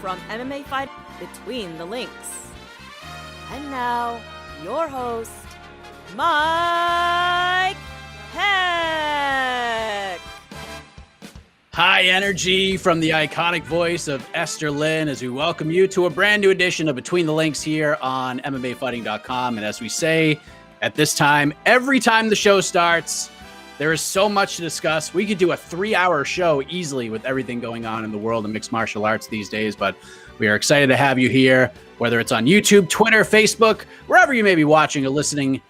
from MMA Fight Between the Links. And now, your host, Mike Heck. High energy from the iconic voice of Esther Lynn as we welcome you to a brand new edition of Between the Links here on MMAfighting.com. And as we say at this time, every time the show starts, there is so much to discuss. We could do a 3-hour show easily with everything going on in the world of mixed martial arts these days, but we are excited to have you here, whether it's on YouTube, Twitter, Facebook, wherever you may be watching or listening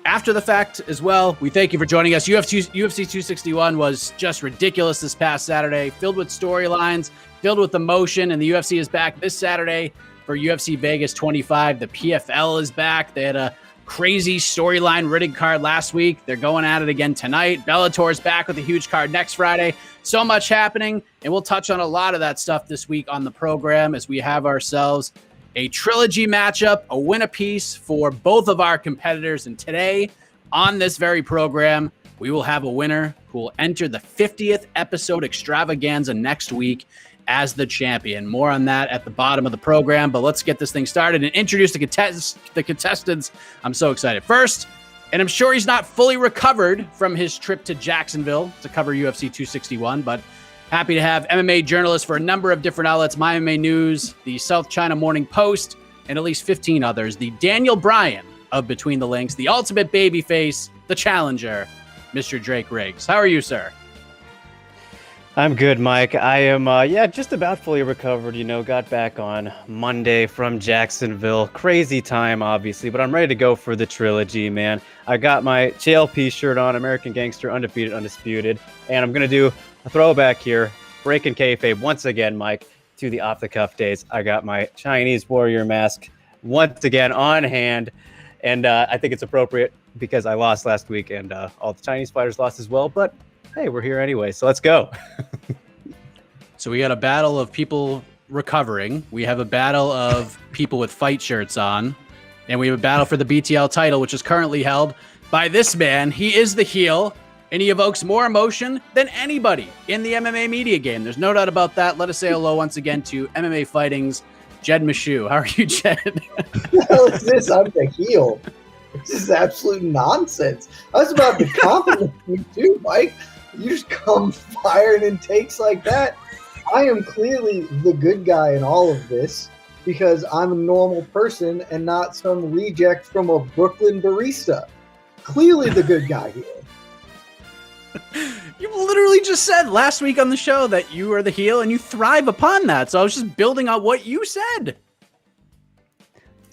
after the fact as well. We thank you for joining us. UFC 261 was just ridiculous this past Saturday, filled with storylines, filled with emotion, and the UFC is back this Saturday for UFC Vegas 25. The PFL is back. They had a crazy storyline-ridden card last week. They're going at it again tonight. Bellator's back with a huge card next Friday. So much happening, and we'll touch on a lot of that stuff this week on the program as we have ourselves a trilogy matchup, a win apiece for both of our competitors. And today, on this very program, we will have a winner who will enter the 50th episode extravaganza next week as the champion. More on that at the bottom of the program, but let's get this thing started and introduce the contestants. I'm so excited. First, and I'm sure he's not fully recovered from his trip to Jacksonville to cover UFC 261, but happy to have MMA journalists for a number of different outlets, My MMA News, the South China Morning Post, and at least 15 others, the Daniel Bryan of Between the Links, the ultimate babyface, the challenger, Mr. Drake Riggs. How are you, sir? I'm good, Mike. I am, just about fully recovered. Got back on Monday from Jacksonville. Crazy time, obviously, but I'm ready to go for the trilogy, man. I got my JLP shirt on, American Gangster, Undefeated, Undisputed, and I'm going to do a throwback here, breaking kayfabe once again, Mike, to the off-the-cuff days. I got my Chinese warrior mask once again on hand, and I think it's appropriate because I lost last week, and all the Chinese fighters lost as well, but hey, we're here anyway, so let's go. So we got a battle of people recovering. We have a battle of people with fight shirts on. And we have a battle for the BTL title, which is currently held by this man. He is the heel, and he evokes more emotion than anybody in the MMA media game. There's no doubt about that. Let us say hello once again to MMA Fighting's Jed Meshew. How are you, Jed? What the hell is this? I'm the heel. This is absolute nonsense. I was about to compliment you too, Mike. You just come firing in takes like that. I am clearly the good guy in all of this because I'm a normal person and not some reject from a Brooklyn barista. Clearly the good guy here. You literally just said last week on the show that you are the heel and you thrive upon that. So I was just building on what you said.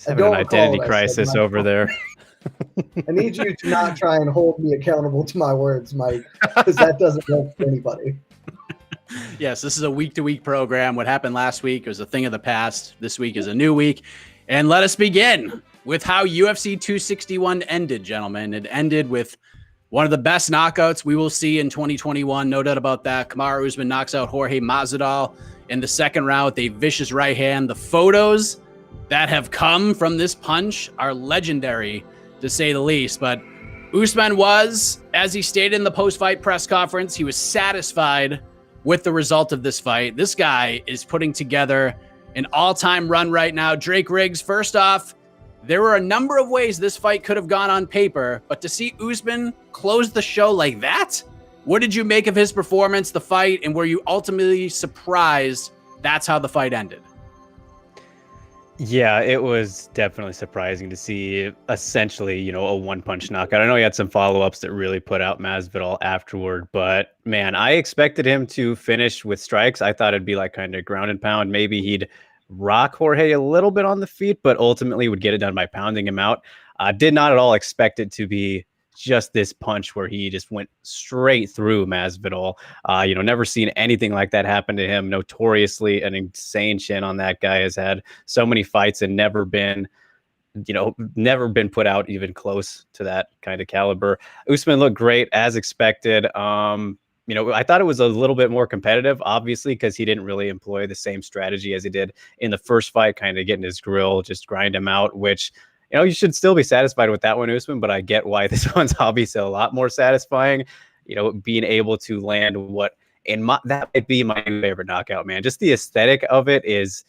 Having an identity crisis over there. I need you to not try and hold me accountable to my words, Mike, because that doesn't help anybody. Yes, this is a week-to-week program. What happened last week was a thing of the past. This week is a new week. And let us begin with how UFC 261 ended, gentlemen. It ended with one of the best knockouts we will see in 2021. No doubt about that. Kamaru Usman knocks out Jorge Masvidal in the second round with a vicious right hand. The photos that have come from this punch are legendary, to say the least. But Usman was, as he stated in the post-fight press conference, he was satisfied with the result of this fight. This guy is putting together an all-time run right now. Drake Riggs, first off, there were a number of ways this fight could have gone on paper, but to see Usman close the show like that, what did you make of his performance, the fight, and were you ultimately surprised that's how the fight ended? Yeah, it was definitely surprising to see essentially, a one-punch knockout. I know he had some follow-ups that really put out Masvidal afterward, but man, I expected him to finish with strikes. I thought it'd be like kind of ground and pound. Maybe he'd rock Jorge a little bit on the feet, but ultimately would get it done by pounding him out. Did not at all expect it to be just this punch where he just went straight through Masvidal. Never seen anything like that happen to him. Notoriously an insane chin on that guy. Has had so many fights and never been put out even close to that kind of caliber. Usman looked great as expected. I thought it was a little bit more competitive, obviously, because he didn't really employ the same strategy as he did in the first fight, kind of getting his grill, just grind him out, which you should still be satisfied with that one, Usman, but I get why this one's obviously a lot more satisfying. Being able to land that might be my favorite knockout, man. Just the aesthetic of it is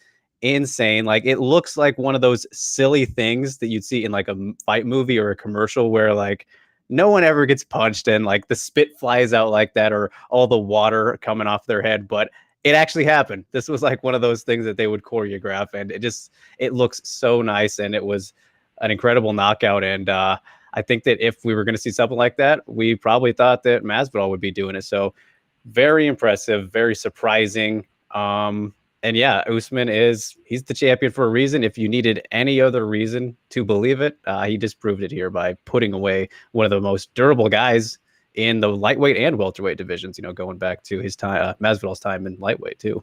insane. Like, it looks like one of those silly things that you'd see in like a fight movie or a commercial where like no one ever gets punched and like the spit flies out like that, or all the water coming off their head. But it actually happened. This was like one of those things that they would choreograph, and it looks so nice, and it was an incredible knockout. And I think that if we were going to see something like that, we probably thought that Masvidal would be doing it. So very impressive, very surprising. And yeah, Usman he's the champion for a reason. If you needed any other reason to believe it, he just proved it here by putting away one of the most durable guys in the lightweight and welterweight divisions, going back to his time, Masvidal's time in lightweight too.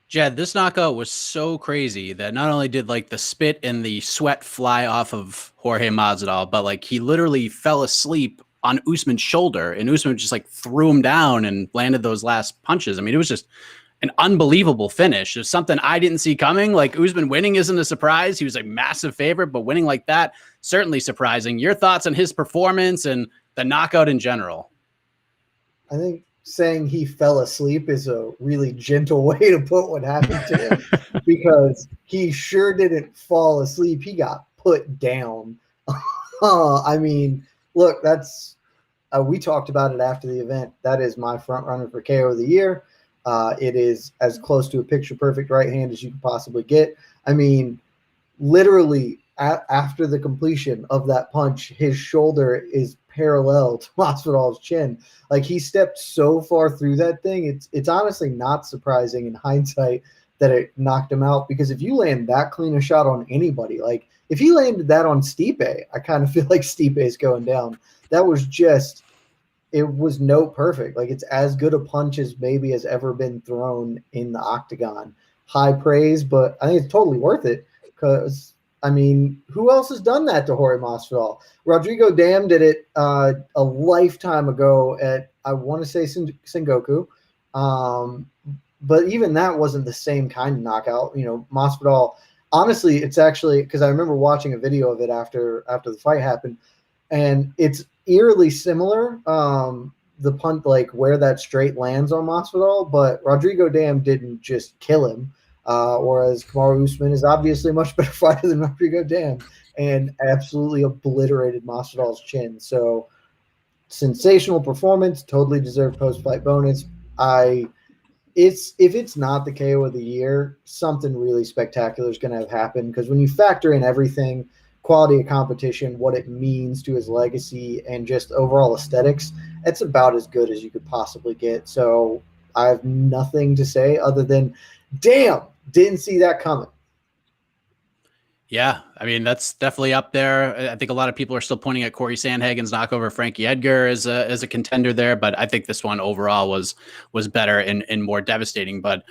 Jed, this knockout was so crazy that not only did like the spit and the sweat fly off of Jorge Masvidal, but like he literally fell asleep on Usman's shoulder, and Usman just like threw him down and landed those last punches. I mean, it was just an unbelievable finish. It was something I didn't see coming. Like, Usman winning isn't a surprise. He was a massive favorite, but winning like that, certainly surprising. Your thoughts on his performance and the knockout in general? I think saying he fell asleep is a really gentle way to put what happened to him because he sure didn't fall asleep. He got put down. I mean, look, that's we talked about it after the event. That is my front runner for KO of the year. It is as close to a picture-perfect right hand as you could possibly get. I mean, literally after the completion of that punch, his shoulder is parallel to Masvidal's chin. Like, he stepped so far through that thing. It's honestly not surprising in hindsight that it knocked him out, because if you land that clean a shot on anybody, like if he landed that on Stipe, I kind of feel like Stipe is going down. That was just, it was no perfect. Like, it's as good a punch as maybe has ever been thrown in the octagon. High praise, but I think it's totally worth it because, I mean, who else has done that to Jorge Masvidal? Rodrigo Dam did it a lifetime ago at, I want to say, Sengoku. But even that wasn't the same kind of knockout. Masvidal, honestly, it's actually, because I remember watching a video of it after the fight happened, and it's eerily similar, the punt, like where that straight lands on Masvidal, but Rodrigo Dam didn't just kill him, whereas Kamaru Usman is obviously a much better fighter than Rodrigo Dam and absolutely obliterated Masvidal's chin. So sensational performance, totally deserved post-fight bonus. If it's not the KO of the year, something really spectacular is going to have happened, because when you factor in everything, quality of competition, what it means to his legacy, and just overall aesthetics, it's about as good as you could possibly get. So I have nothing to say other than, damn, didn't see that coming. Yeah, I mean, that's definitely up there. I think a lot of people are still pointing at Corey Sandhagen's knockover Frankie Edgar as a contender there, but I think this one overall was better and more devastating. But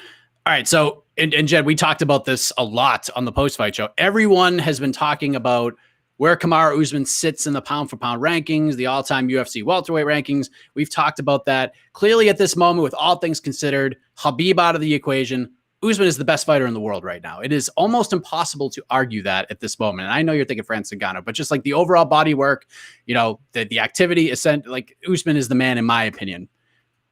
all right, so and Jed, we talked about this a lot on the post-fight show. Everyone has been talking about where Kamaru Usman sits in the pound-for-pound rankings, the all-time UFC welterweight rankings. We've talked about that. Clearly, at this moment, with all things considered, Khabib out of the equation, Usman is the best fighter in the world right now. It is almost impossible to argue that at this moment. And I know you're thinking Francis Ngannou, but just like the overall body work, the activity, like Usman is the man, in my opinion.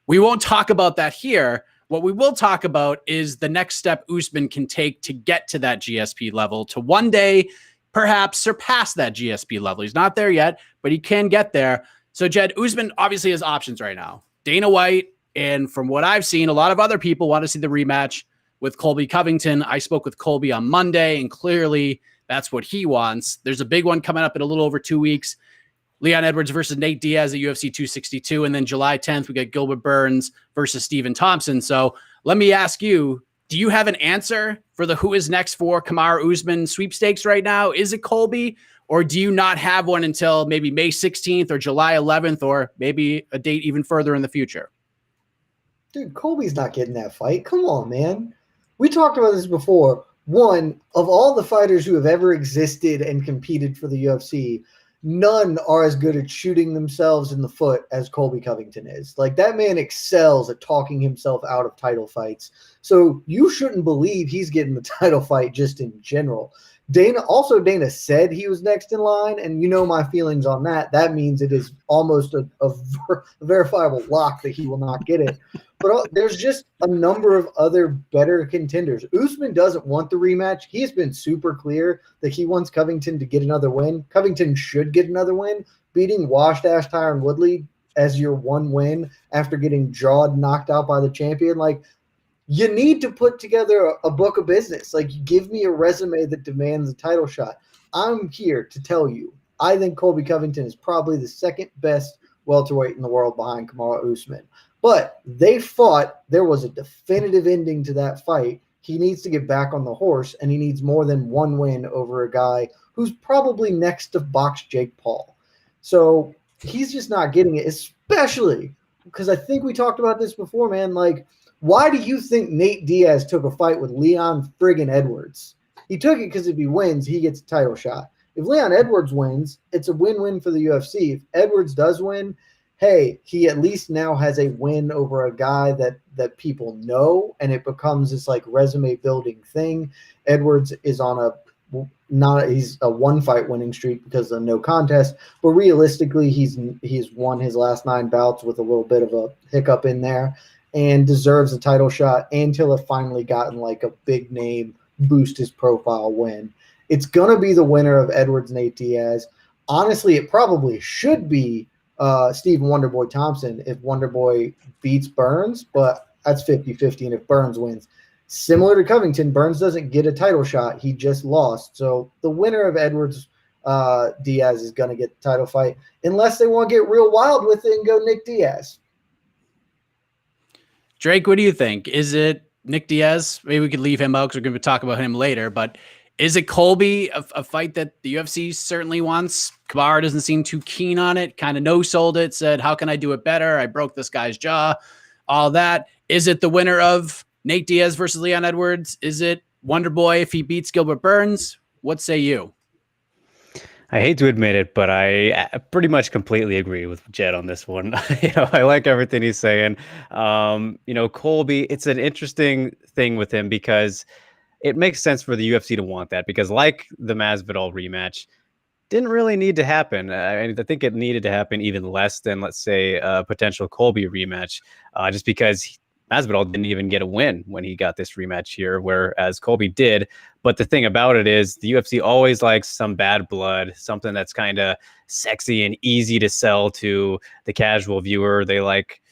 We won't talk about that here. What we will talk about is the next step Usman can take to get to that GSP level, to one day perhaps surpass that GSP level. He's not there yet, but he can get there. So, Jed, Usman obviously has options right now. Dana White, and from what I've seen, a lot of other people want to see the rematch with Colby Covington. I spoke with Colby on Monday, and clearly that's what he wants. There's a big one coming up in a little over 2 weeks. Leon Edwards versus Nate Diaz at UFC 262. And then July 10th, we got Gilbert Burns versus Stephen Thompson. So let me ask you, do you have an answer for the who is next for Kamaru Usman sweepstakes right now? Is it Colby, or do you not have one until maybe May 16th or July 11th, or maybe a date even further in the future? Dude, Colby's not getting that fight. Come on, man. We talked about this before. One, of all the fighters who have ever existed and competed for the UFC, none are as good at shooting themselves in the foot as Colby Covington is. Like, that man excels at talking himself out of title fights. So you shouldn't believe he's getting the title fight just in general. Dana said he was next in line, and you know my feelings on that. That means it is almost a verifiable lock that he will not get it. But there's just a number of other better contenders. Usman doesn't want the rematch. He's been super clear that he wants Covington to get another win. Covington should get another win. Beating washed-ass Tyron Woodley as your one win after getting jawed, knocked out by the champion, like, you need to put together a book of business. Like, give me a resume that demands a title shot. I'm here to tell you, I think Colby Covington is probably the second best welterweight in the world behind Kamaru Usman. But they fought. There was a definitive ending to that fight. He needs to get back on the horse, and he needs more than one win over a guy who's probably next to box Jake Paul. So he's just not getting it, especially because I think we talked about this before, man. Like, why do you think Nate Diaz took a fight with Leon friggin' Edwards? He took it because if he wins, he gets a title shot. If Leon Edwards wins, it's a win-win for the UFC. If Edwards does win, hey, he at least now has a win over a guy that people know, and it becomes this like resume building thing. Edwards is on he's a one fight winning streak because of no contest, but realistically he's won his last 9 bouts with a little bit of a hiccup in there and deserves a title shot until it finally gotten like a big name boost his profile win. It's going to be the winner of Edwards Nate Diaz. Honestly, it probably should be Stephen Wonderboy Thompson if Wonderboy beats Burns, but that's 50-50, and if Burns wins. Similar to Covington, Burns doesn't get a title shot. He just lost. So the winner of Edwards Diaz is going to get the title fight unless they want to get real wild with it and go Nick Diaz. Drake, what do you think? Is it Nick Diaz? Maybe we could leave him out because we're going to talk about him later, but is it Colby, a fight that the UFC certainly wants? Kamaru doesn't seem too keen on it, kind of no-sold it, said, how can I do it better? I broke this guy's jaw, all that. Is it the winner of Nate Diaz versus Leon Edwards? Is it Wonderboy if he beats Gilbert Burns? What say you? I hate to admit it, but I pretty much completely agree with Jed on this one. I like everything he's saying. Colby, it's an interesting thing with him because it makes sense for the UFC to want that because like the Masvidal rematch, didn't really need to happen. I think it needed to happen even less than, let's say, a potential Colby rematch, just because Masvidal didn't even get a win when he got this rematch here, whereas Colby did. But the thing about it is the UFC always likes some bad blood, something that's kind of sexy and easy to sell to the casual viewer. They like,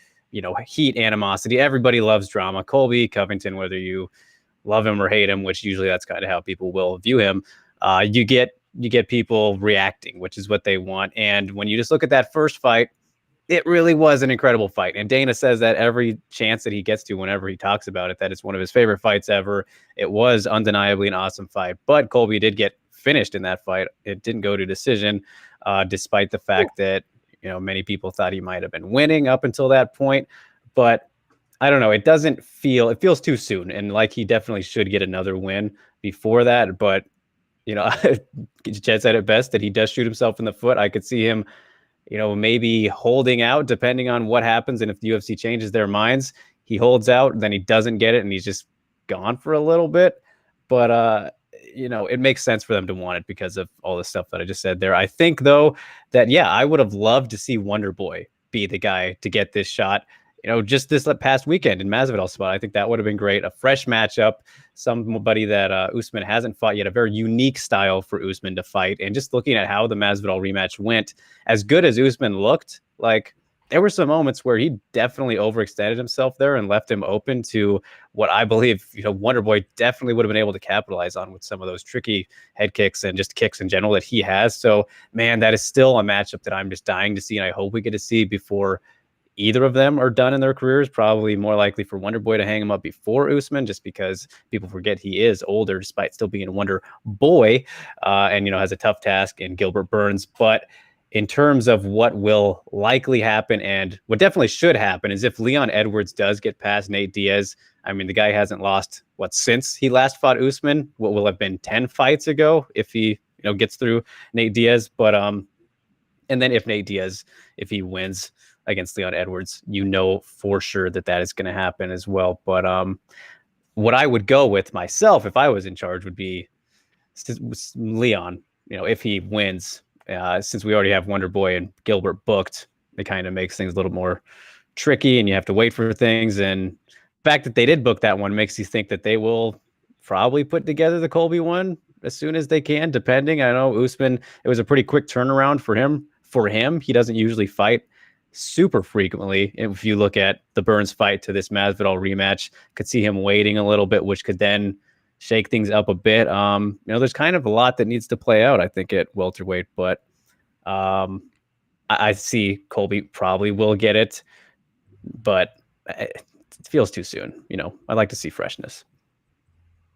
heat, animosity. Everybody loves drama. Colby Covington, whether you love him or hate him, which usually that's kind of how people will view him, you get people reacting, which is what they want. And when you just look at that first fight, it really was an incredible fight. And Dana says that every chance that he gets to whenever he talks about it, that it's one of his favorite fights ever. It was undeniably an awesome fight. But Colby did get finished in that fight. It didn't go to decision, despite the fact that, many people thought he might have been winning up until that point. But I don't know. It feels too soon. And like he definitely should get another win before that. But, Jed said it best that he does shoot himself in the foot. I could see him maybe holding out depending on what happens. And if the UFC changes their minds, he holds out, then he doesn't get it and he's just gone for a little bit. But, it makes sense for them to want it because of all the stuff that I just said there. I think, though, that, I would have loved to see Wonderboy be the guy to get this shot. Just this past weekend in Masvidal's spot, I think that would have been great. A fresh matchup, somebody that Usman hasn't fought yet, a very unique style for Usman to fight. And just looking at how the Masvidal rematch went, as good as Usman looked, like there were some moments where he definitely overextended himself there and left him open to what I believe, Wonderboy definitely would have been able to capitalize on with some of those tricky head kicks and just kicks in general that he has. So, man, that is still a matchup that I'm just dying to see. And I hope we get to see before either of them are done in their careers. Probably more likely for Wonderboy to hang him up before Usman, just because people forget he is older despite still being a Wonder Boy, and has a tough task in Gilbert Burns. But in terms of what will likely happen and what definitely should happen is if Leon Edwards does get past Nate Diaz. I mean, the guy hasn't lost since he last fought Usman, what will have been 10 fights ago if he gets through Nate Diaz. But and then if Nate Diaz, if he wins against Leon Edwards, for sure that is going to happen as well. But what I would go with myself if I was in charge would be Leon. If he wins, since we already have Wonder Boy and Gilbert booked, it kind of makes things a little more tricky, and you have to wait for things. And the fact that they did book that one makes you think that they will probably put together the Colby one as soon as they can, depending. I know Usman, it was a pretty quick turnaround for him. He doesn't usually fight super frequently. If you look at the Burns fight to this Masvidal rematch, could see him waiting a little bit, which could then shake things up a bit. There's kind of a lot that needs to play out, I think, at welterweight, but I see Colby probably will get it, but it feels too soon. I'd like to see freshness.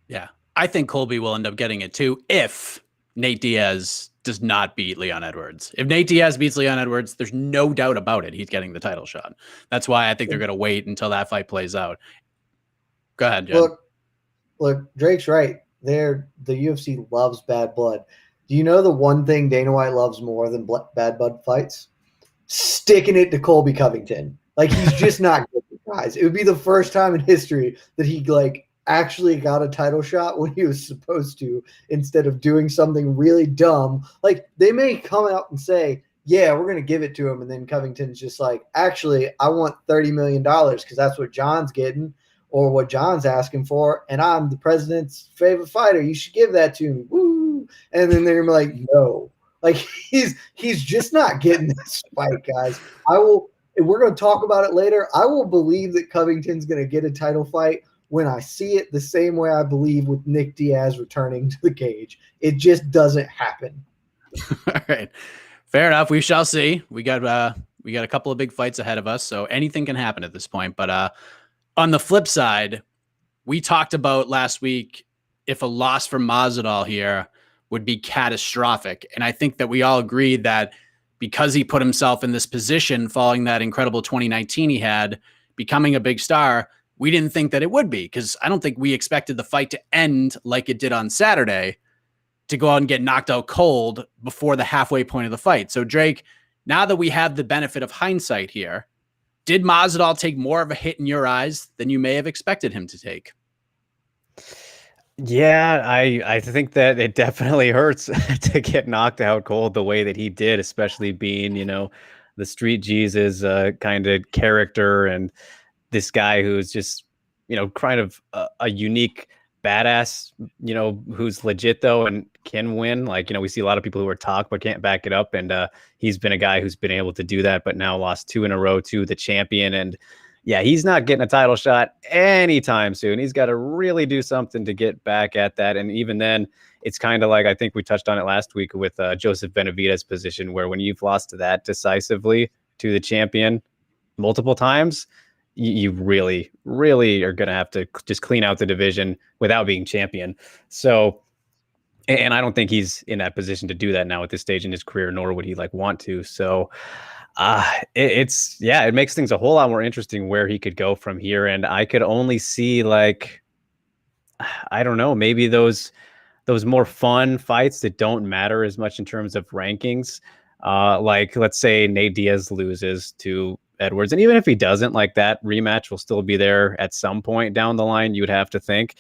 Yeah, I think Colby will end up getting it too if Nate Diaz does not beat Leon Edwards. If Nate Diaz beats Leon Edwards, there's no doubt about it. He's getting the title shot. That's why I think they're going to wait until that fight plays out. Go ahead, Jen. Look, Drake's right. The UFC loves bad blood. Do you know the one thing Dana White loves more than bad blood fights? Sticking it to Colby Covington. Like, he's just not good with guys. It would be the first time in history that he actually got a title shot when he was supposed to, instead of doing something really dumb. Like, they may come out and say, yeah, we're going to give it to him. And then Covington's just like, actually, I want $30 million because that's what John's getting or what John's asking for. And I'm the president's favorite fighter. You should give that to me. Woo. And then they're like, no. Like, he's just not getting this fight, guys. We're going to talk about it later. I will believe that Covington's going to get a title fight when I see it the same way I believe with Nick Diaz returning to the cage. It just doesn't happen. All right. Fair enough. We shall see. We got a couple of big fights ahead of us, so anything can happen at this point. But on the flip side, we talked about last week if a loss for Masvidal here would be catastrophic. And I think that we all agreed that because he put himself in this position following that incredible 2019 he had, becoming a big star, we didn't think that it would be, because I don't think we expected the fight to end like it did on Saturday, to go out and get knocked out cold before the halfway point of the fight. So Drake, now that we have the benefit of hindsight here, did Masvidal take more of a hit in your eyes than you may have expected him to take? Yeah, I think that it definitely hurts to get knocked out cold the way that he did, especially being, the street Jesus kind of character, and this guy who's just, kind of a unique badass, who's legit though and can win. Like, we see a lot of people who are talk but can't back it up, and he's been a guy who's been able to do that, but now lost 2 in a row to the champion. And yeah, he's not getting a title shot anytime soon. He's got to really do something to get back at that. And even then, it's kind of like, I think we touched on it last week with Joseph Benavidez' position, where when you've lost that decisively to the champion multiple times, you really, really are going to have to just clean out the division without being champion. So, and I don't think he's in that position to do that now at this stage in his career, nor would he want to. So it makes things a whole lot more interesting where he could go from here. And I could only see I don't know, maybe those more fun fights that don't matter as much in terms of rankings. Let's say Nate Diaz loses to Edwards. And even if he doesn't, that rematch will still be there at some point down the line, you would have to think.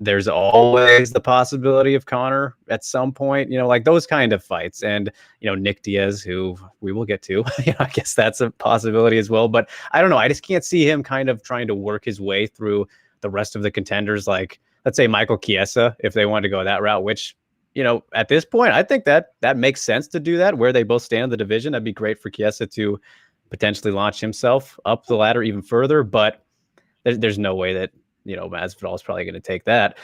There's always the possibility of Conor at some point, those kind of fights. And, Nick Diaz, who we will get to, I guess that's a possibility as well. But I don't know. I just can't see him kind of trying to work his way through the rest of the contenders. Let's say Michael Chiesa, if they wanted to go that route, which, at this point, I think that makes sense to do that, where they both stand in the division. That'd be great for Chiesa to potentially launch himself up the ladder even further. But there's no way that, Masvidal is probably going to take that.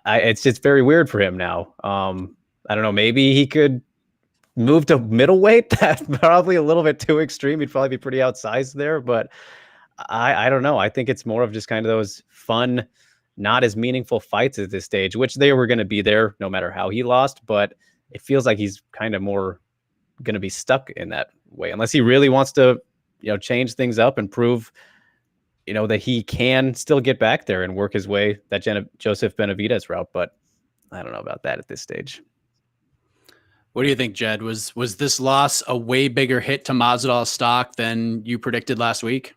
It's just very weird for him now. I don't know. Maybe he could move to middleweight. That's probably a little bit too extreme. He'd probably be pretty outsized there. But I don't know. I think it's more of just kind of those fun, not as meaningful fights at this stage, which they were going to be there no matter how he lost. But it feels like he's kind of more going to be stuck in that way, unless he really wants to, change things up and prove, that he can still get back there and work his way that Joseph Benavidez route. But I don't know about that at this stage. What do you think, Jed? Was this loss a way bigger hit to Masvidal's stock than you predicted last week?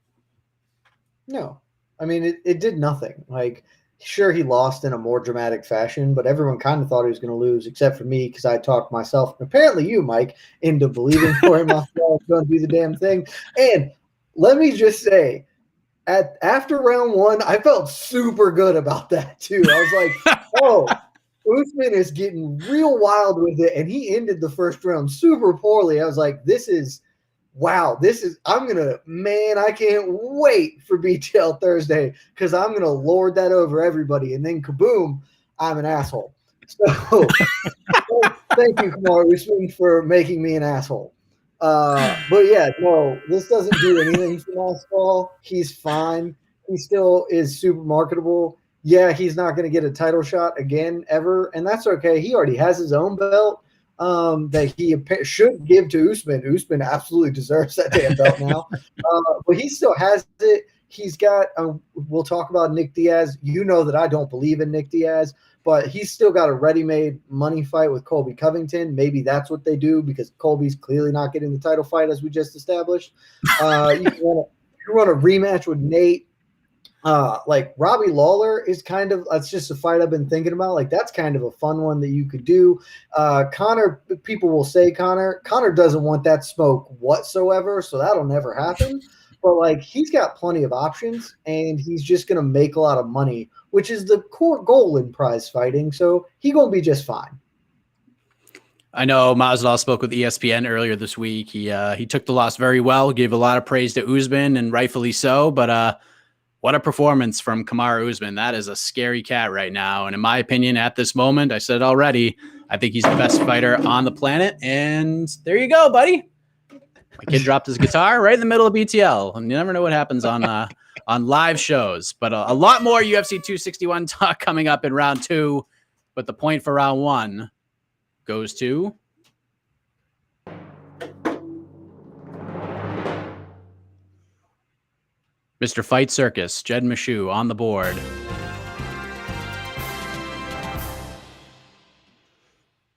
No. I mean, it did nothing. Like, sure, he lost in a more dramatic fashion, but everyone kind of thought he was going to lose, except for me, because I talked myself, and apparently you, Mike, into believing Jorge Masvidal was going to do the damn thing. And let me just say, after round one, I felt super good about that too. I was like, oh, Usman is getting real wild with it, and he ended the first round super poorly. I was like, wow, I can't wait for BTL Thursday because I'm going to lord that over everybody. And then kaboom, I'm an asshole. So thank you, Kamaru Usman, for making me an asshole. But yeah, no, this doesn't do anything for Masvidal. He's fine. He still is super marketable. Yeah, he's not going to get a title shot again ever, and that's okay. He already has his own belt that he should give to Usman. Usman absolutely deserves that damn belt now. But he still has it. He's got, we'll talk about Nick Diaz. You know that I don't believe in Nick Diaz, but he's still got a ready-made money fight with Colby Covington. Maybe that's what they do because Colby's clearly not getting the title fight as we just established. You want a rematch with Nate. Like Robbie Lawler is that's just a fight I've been thinking about. Like that's kind of a fun one that you could do. Conor, people will say Conor doesn't want that smoke whatsoever, so that'll never happen. But like he's got plenty of options, and he's just gonna make a lot of money, which is the core goal in prize fighting. So he gonna be just fine. I know Masvidal spoke with ESPN earlier this week. He took the loss very well, gave a lot of praise to Usman, and rightfully so. But what a performance from Kamaru Usman. That is a scary cat right now. And in my opinion, at this moment, I said it already, I think he's the best fighter on the planet. And there you go, buddy. My kid dropped his guitar right in the middle of BTL. And you never know what happens on live shows. But a lot more UFC 261 talk coming up in round two. But the point for round one goes to Mr. Fight Circus, Jed Meshew on the board.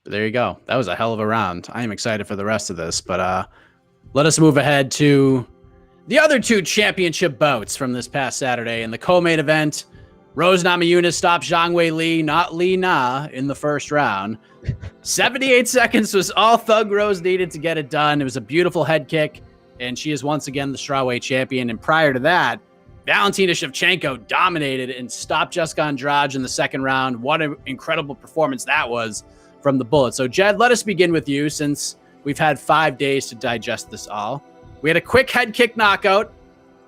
But there you go. That was a hell of a round. I am excited for the rest of this, but let us move ahead to the other two championship bouts from this past Saturday. In the co-main event, Rose Namajunas stopped Zhang Wei Li, not Li Na, in the first round. 78 seconds was all Thug Rose needed to get it done. It was a beautiful head kick, and she is once again the strawweight champion. And prior to that, Valentina Shevchenko dominated and stopped Jessica Andrade in the second round. What an incredible performance that was from the Bullet. So, Jed, let us begin with you since we've had 5 days to digest this all. We had a quick head kick knockout.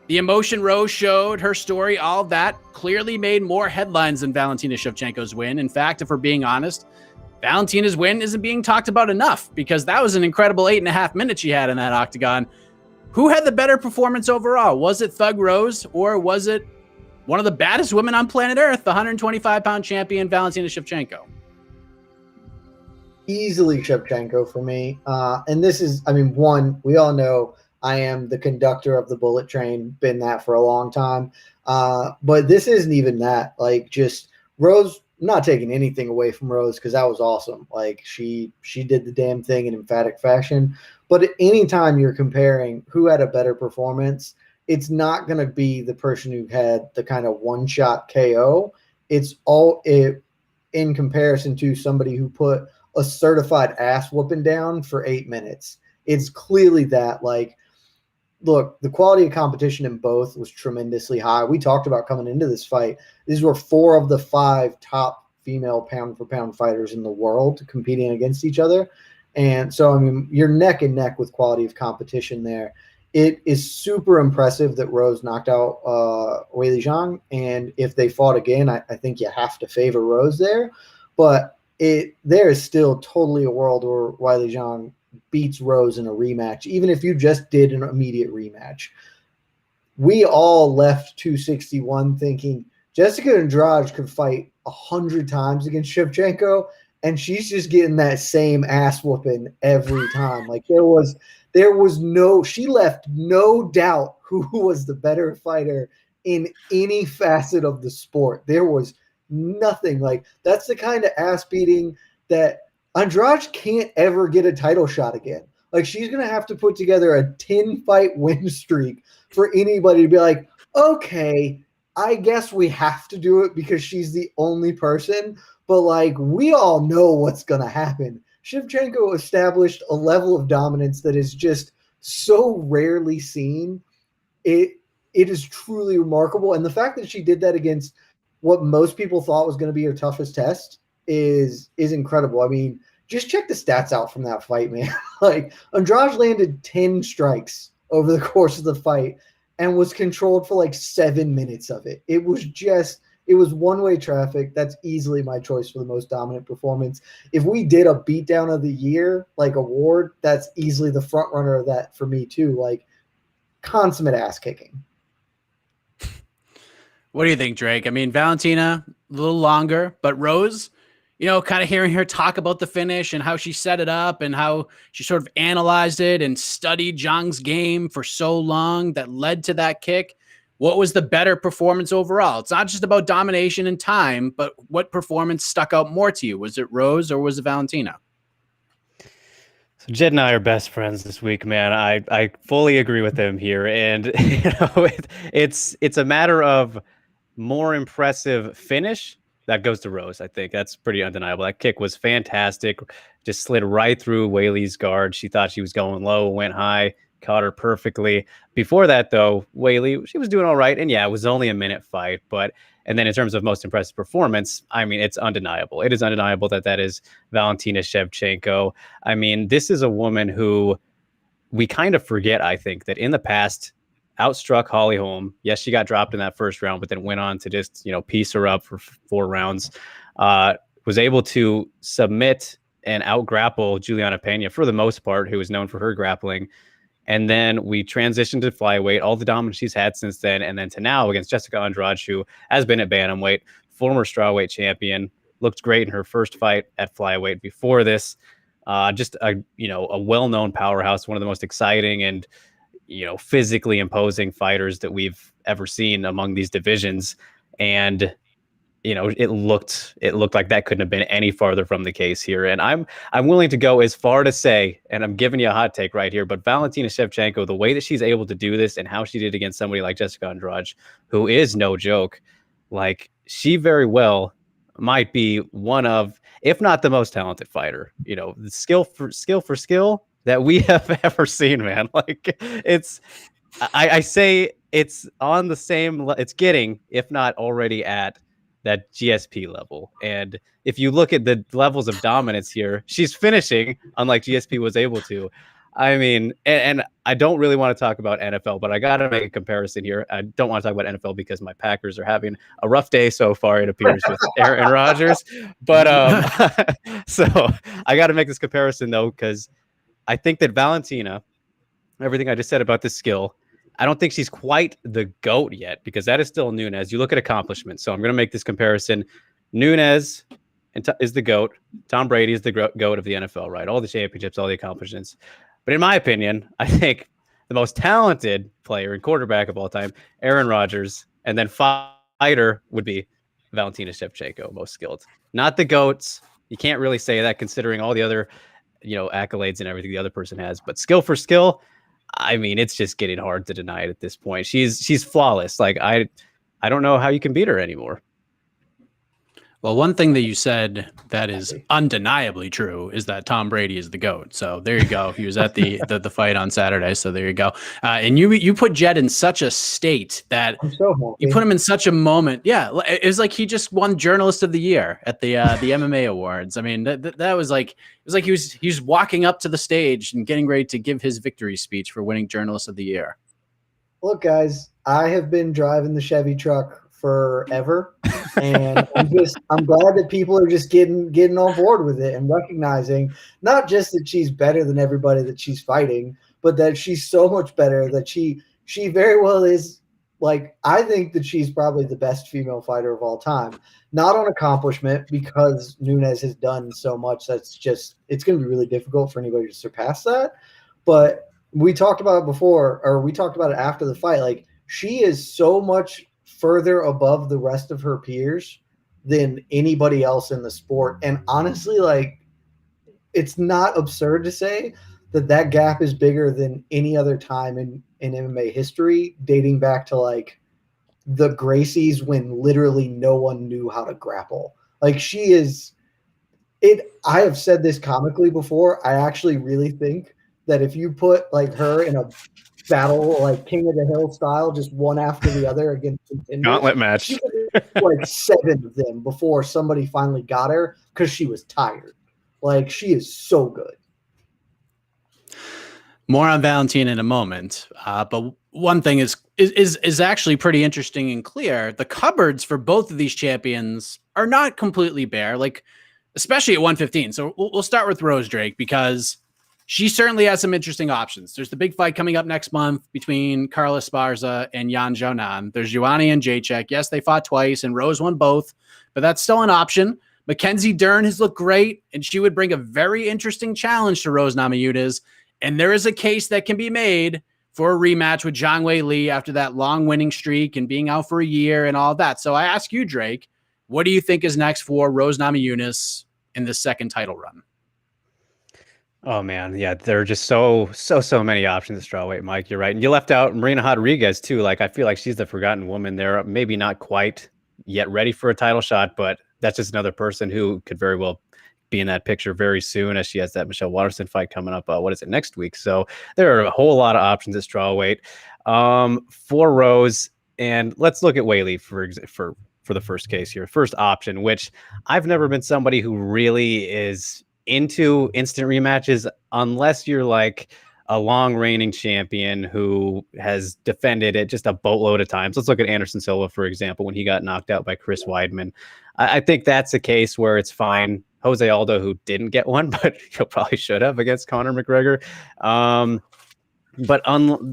The emotion Rose showed, her story, all of that clearly made more headlines than Valentina Shevchenko's win. In fact, if we're being honest, Valentina's win isn't being talked about enough because that was an incredible 8.5 minutes she had in that octagon. Who had the better performance overall? Was it Thug Rose or was it one of the baddest women on planet Earth, the 125-pound champion, Valentina Shevchenko? Easily Shevchenko for me. And this is, one, we all know I am the conductor of the bullet train, been that for a long time. But this isn't even that. Like, just Rose, not taking anything away from Rose because that was awesome. Like, she did the damn thing in emphatic fashion. But at any time you're comparing who had a better performance, it's not going to be the person who had the kind of one-shot KO. It's all in comparison to somebody who put a certified ass whooping down for 8 minutes. It's clearly that, like, look, the quality of competition in both was tremendously high. We talked about coming into this fight. These were 4 of the 5 top female pound-for-pound fighters in the world competing against each other. And so, you're neck and neck with quality of competition there. It is super impressive that Rose knocked out Weili Zhang. And if they fought again, I think you have to favor Rose there. But there is still totally a world where Weili Zhang beats Rose in a rematch, even if you just did an immediate rematch. We all left 261 thinking Jessica Andrade could fight 100 times against Shevchenko, and she's just getting that same ass whooping every time. Like she left no doubt who was the better fighter in any facet of the sport. There was nothing. Like, that's the kind of ass beating that Andrade can't ever get a title shot again. Like, she's going to have to put together a 10-fight win streak for anybody to be like, okay, I guess we have to do it because she's the only person, but like we all know what's going to happen. Shevchenko established a level of dominance that is just so rarely seen. It is truly remarkable, and the fact that she did that against what most people thought was going to be her toughest test is incredible. I mean, just check the stats out from that fight, man. Like Andrade landed 10 strikes over the course of the fight and was controlled for like 7 minutes of it. It was one-way traffic. That's easily my choice for the most dominant performance. If we did a beatdown of the year, like award, that's easily the front runner of that for me too. Like consummate ass kicking. What do you think, Drake? I mean, Valentina, a little longer, but Rose, kind of hearing her talk about the finish and how she set it up and how she sort of analyzed it and studied Zhang's game for so long that led to that kick. What was the better performance overall? It's not just about domination and time, but what performance stuck out more to you? Was it Rose or was it Valentina? So Jed and I are best friends this week, man. I fully agree with him here, and it's a matter of more impressive finish that goes to Rose. I think that's pretty undeniable. That kick was fantastic. Just slid right through Weili's guard. She thought she was going low, went high, caught her perfectly. Before that, though, Weili, she was doing all right. And yeah, it was only a minute fight. And then in terms of most impressive performance, I mean, it's undeniable. It is undeniable that is Valentina Shevchenko. I mean, this is a woman who we kind of forget, I think, that in the past outstruck Holly Holm. Yes, she got dropped in that first round, but then went on to just, piece her up for 4 rounds. Was able to submit and out-grapple Juliana Pena for the most part, who is known for her grappling. And then we transitioned to flyweight, all the dominance she's had since then, and then to now against Jessica Andrade, who has been at bantamweight, former strawweight champion, looked great in her first fight at flyweight before this. Just a well-known powerhouse, one of the most exciting and physically imposing fighters that we've ever seen among these divisions. And it looked like that couldn't have been any farther from the case here. And I'm willing to go as far to say, and I'm giving you a hot take right here, but Valentina Shevchenko, the way that she's able to do this and how she did against somebody like Jessica Andrade, who is no joke, like she very well might be one of, if not the most talented fighter, the skill for skill that we have ever seen, man. Like I say it's on the same, it's getting, if not already at that GSP level. And if you look at the levels of dominance here, she's finishing unlike GSP was able to. I mean, and I don't really want to talk about NFL, but I got to make a comparison here. I don't want to talk about NFL because my Packers are having a rough day so far, it appears, with Aaron Rodgers. But so I got to make this comparison, though, because I think that Valentina, everything I just said about this skill, I don't think she's quite the GOAT yet, because that is still Nunes. You look at accomplishments. So I'm going to make this comparison. Nunes is the GOAT. Tom Brady is the GOAT of the NFL, right? All the championships, all the accomplishments. But in my opinion, I think the most talented player and quarterback of all time, Aaron Rodgers, and then fighter would be Valentina Shevchenko, most skilled. Not the GOATs. You can't really say that considering all the other, accolades and everything the other person has. But skill for skill, I mean, it's just getting hard to deny it at this point. She's flawless. Like I don't know how you can beat her anymore. Well, one thing that you said that is undeniably true is that Tom Brady is the GOAT. So there you go. He was at the fight on Saturday. So there you go. And you put Jed in such a state that you put him in such a moment. Yeah, it was like he just won Journalist of the Year at the MMA awards. I mean, that was like, it was like he was walking up to the stage and getting ready to give his victory speech for winning Journalist of the Year. Look, guys, I have been driving the Chevy truck forever, and I'm glad that people are just getting on board with it and recognizing not just that she's better than everybody that she's fighting, but that she's so much better that she very well is, like, I think that she's probably the best female fighter of all time. Not on accomplishment, because Nunes has done so much that's just, it's going to be really difficult for anybody to surpass that. But we talked about it before, or we talked about it after the fight. Like, she is so much further above the rest of her peers than anybody else in the sport. And honestly, like, it's not absurd to say that gap is bigger than any other time in MMA history, dating back to like the Gracies when literally no one knew how to grapple. Like she is it. I have said this comically before. I actually really think that if you put like her in a battle like King of the Hill style, just one after the other against contenders, Gauntlet match. she could do like 7 of them before somebody finally got her because she was tired. Like she is so good. More on Valentina in a moment, but one thing is actually pretty interesting and clear. The cupboards for both of these champions are not completely bare, like especially at 115. So we'll start with Rose Drake because she certainly has some interesting options. There's the big fight coming up next month between Carla Esparza and Yan Xiaonan. There's Joanna and Jacek. Yes, they fought twice, and Rose won both, but that's still an option. Mackenzie Dern has looked great, and she would bring a very interesting challenge to Rose Namajunas. And there is a case that can be made for a rematch with Zhang Wei Li after that long winning streak and being out for a year and all that. So I ask you, Drake, what do you think is next for Rose Namajunas in the second title run? Oh man, yeah, there are just so many options at strawweight, Mike. You're right, and you left out Marina Rodriguez too. Like I feel like she's the forgotten woman there. Maybe not quite yet ready for a title shot, but that's just another person who could very well be in that picture very soon, as she has that Michelle Waterson fight coming up. What is it, next week? So there are a whole lot of options at strawweight for Rose. And let's look at Weili for the first case here. First option, which I've never been somebody who really is into instant rematches unless you're like a long reigning champion who has defended it just a boatload of times. Let's look at Anderson Silva, for example, when he got knocked out by Chris Weidman. I think that's a case where it's fine. Jose Aldo, who didn't get one, but he probably should have against Conor McGregor.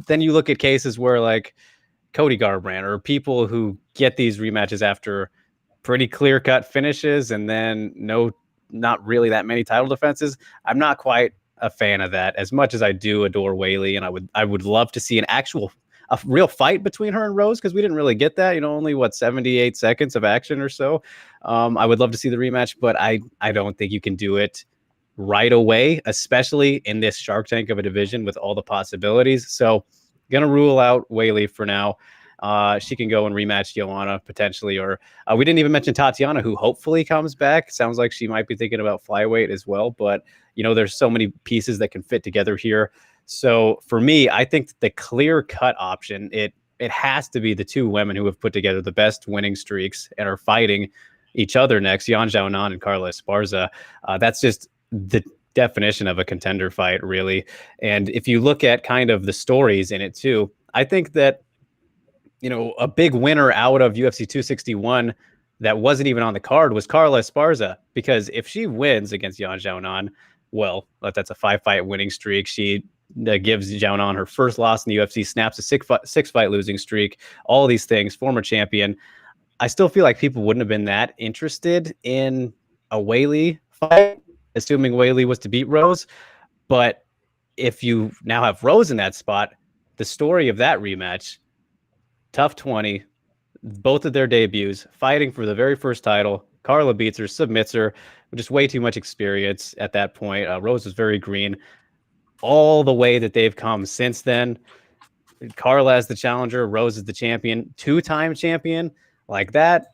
Then you look at cases where like Cody Garbrandt or people who get these rematches after pretty clear-cut finishes and then not really that many title defenses. I'm not quite a fan of that as much as I do adore Weili, and I would love to see a real fight between her and Rose, because we didn't really get that, only 78 seconds of action or so. I would love to see the rematch, but I don't think you can do it right away, especially in this Shark Tank of a division with all the possibilities. So going to rule out Weili for now. She can go and rematch Joanna potentially, or we didn't even mention Tatiana, who hopefully comes back. Sounds like she might be thinking about flyweight as well, but there's so many pieces that can fit together here. So for me, I think the clear-cut option, it has to be the two women who have put together the best winning streaks and are fighting each other next, Yan Xiaonan and Carla Esparza. That's just the definition of a contender fight, really. And if you look at kind of the stories in it too, I think that, a big winner out of UFC 261 that wasn't even on the card was Carla Esparza, because if she wins against Yan Xiaonan, well, that's a 5-fight winning streak. She gives Xiaonan her first loss in the UFC, snaps a 6-fight losing streak, all these things, former champion. I still feel like people wouldn't have been that interested in a Weili fight, assuming Weili was to beat Rose. But if you now have Rose in that spot, the story of that rematch, tough 20, both of their debuts, fighting for the very first title. Carla beats her, submits her, just way too much experience at that point. Rose was very green. All the way that they've come since then, Carla as the challenger, Rose is the champion, 2-time champion, like that,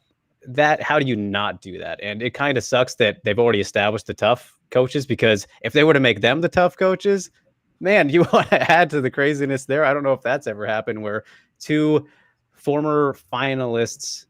how do you not do that? And it kind of sucks that they've already established the tough coaches, because if they were to make them the tough coaches, man, you want to add to the craziness there. I don't know if that's ever happened where two former finalists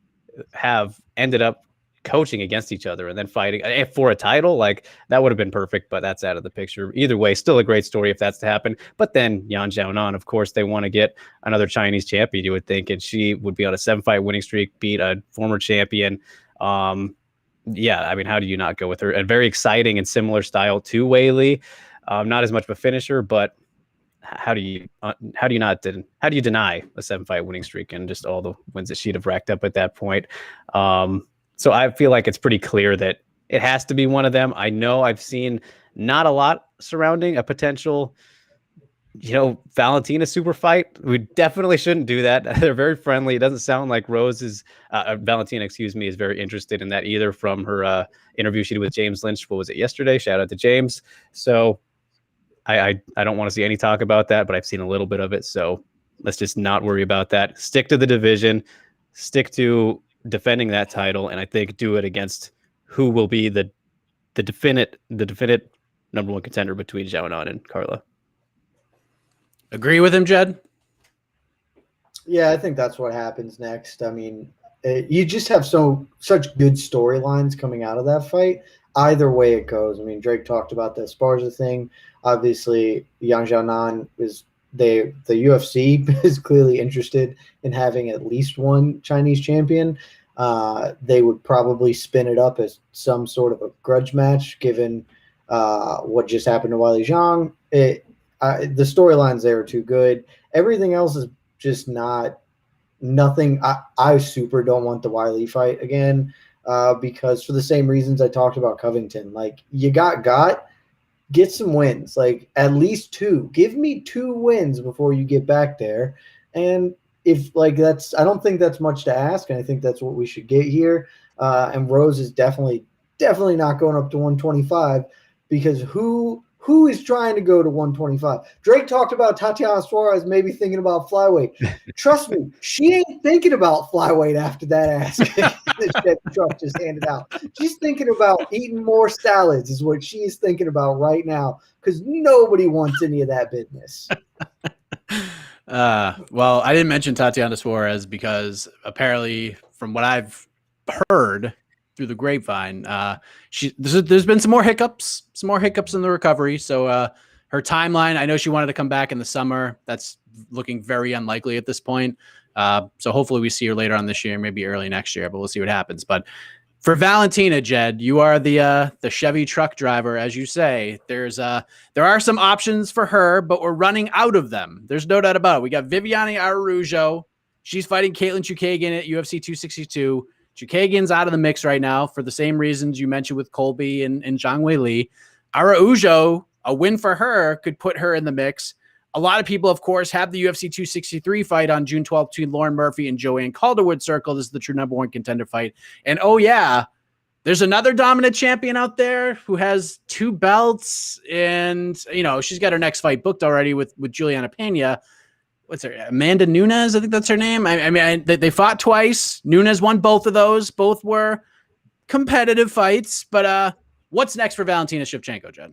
have ended up coaching against each other and then fighting for a title. Like that would have been perfect, but that's out of the picture. Either way, still a great story if that's to happen. But then Yan Xiaonan, of course, they want to get another Chinese champion, you would think, and she would be on a 7-fight winning streak, beat a former champion. Yeah, I mean, how do you not go with her? A very exciting and similar style to Weili. Not as much of a finisher, but how do you deny a 7-fight winning streak and just all the wins that she'd have racked up at that point? So I feel like it's pretty clear that it has to be one of them. I know I've seen not a lot surrounding a potential, Valentina super fight. We definitely shouldn't do that. They're very friendly. It doesn't sound like Valentina, is very interested in that either, from her interview she did with James Lynch. What was it, yesterday? Shout out to James. So I don't want to see any talk about that, but I've seen a little bit of it. So let's just not worry about that. Stick to the division. stick to defending that title, and I think do it against who will be the definite number one contender between Xiaonan and Carla. Agree with him, Jed? Yeah, I think that's what happens next. I mean, you just have such good storylines coming out of that fight. Either way it goes. I mean, Drake talked about the Esparza thing. Obviously, Yang Xiaonan the UFC is clearly interested in having at least one Chinese champion. They would probably spin it up as some sort of a grudge match, given what just happened to Wiley Zhang. The storylines there are too good. Everything else is just nothing. I super don't want the Wiley fight again because for the same reasons I talked about Covington. Like, you get some wins, like at least 2. Give me 2 wins before you get back there. And if like I don't think that's much to ask, and I think that's what we should get here. And Rose is definitely not going up to 125 because who is trying to go to 125? Drake talked about Tatiana Suarez maybe thinking about flyweight. Trust me, she ain't thinking about flyweight after that ass that Trump just handed out. She's thinking about eating more salads is what she is thinking about right now because nobody wants any of that business. Well, I didn't mention Tatiana Suarez because apparently, from what I've heard through the grapevine, there's been some more hiccups in the recovery. So her timeline, I know she wanted to come back in the summer. That's looking very unlikely at this point. So hopefully we see her later on this year, maybe early next year, but we'll see what happens. But for Valentina, Jed, you are the Chevy truck driver, as you say. There are some options for her, but we're running out of them. There's no doubt about it. We got Viviane Araújo. She's fighting Caitlin Chukagian at UFC 262. Chukagian's out of the mix right now for the same reasons you mentioned with Colby and Zhang Weili. Araújo, a win for her could put her in the mix. A lot of people, of course, have the UFC 263 fight on June 12th between Lauren Murphy and Joanne Calderwood Circle. This is the true number one contender fight. And oh yeah, there's another dominant champion out there who has 2 belts, and she's got her next fight booked already with Juliana Pena. What's her Amanda Nunes? I think that's her name. I mean, they fought twice. Nunes won both of those. Both were competitive fights. But what's next for Valentina Shevchenko, Jed?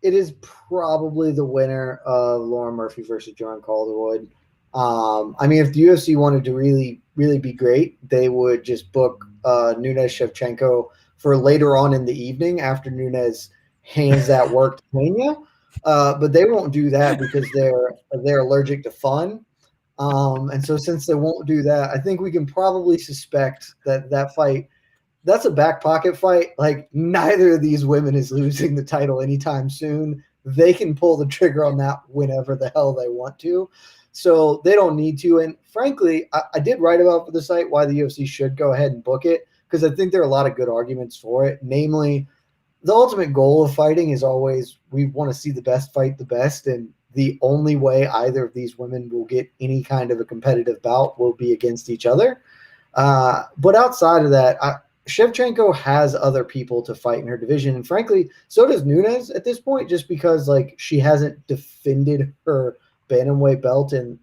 It is probably the winner of Lauren Murphy versus Joanne Calderwood. I mean, if the UFC wanted to really, really be great, they would just book Nunes Shevchenko for later on in the evening after Nunes hands that work to Pena. But they won't do that because they're allergic to fun. And so since they won't do that, I think we can probably suspect that fight, that's a back pocket fight. Like, neither of these women is losing the title anytime soon. They can pull the trigger on that whenever the hell they want to. So they don't need to. And frankly, I did write about for the site why the UFC should go ahead and book it, because I think there are a lot of good arguments for it. Namely, the ultimate goal of fighting is always we want to see the best fight the best. And the only way either of these women will get any kind of a competitive bout will be against each other. But outside of that, Shevchenko has other people to fight in her division. And frankly, so does Nunes at this point, just because like she hasn't defended her bantamweight belt in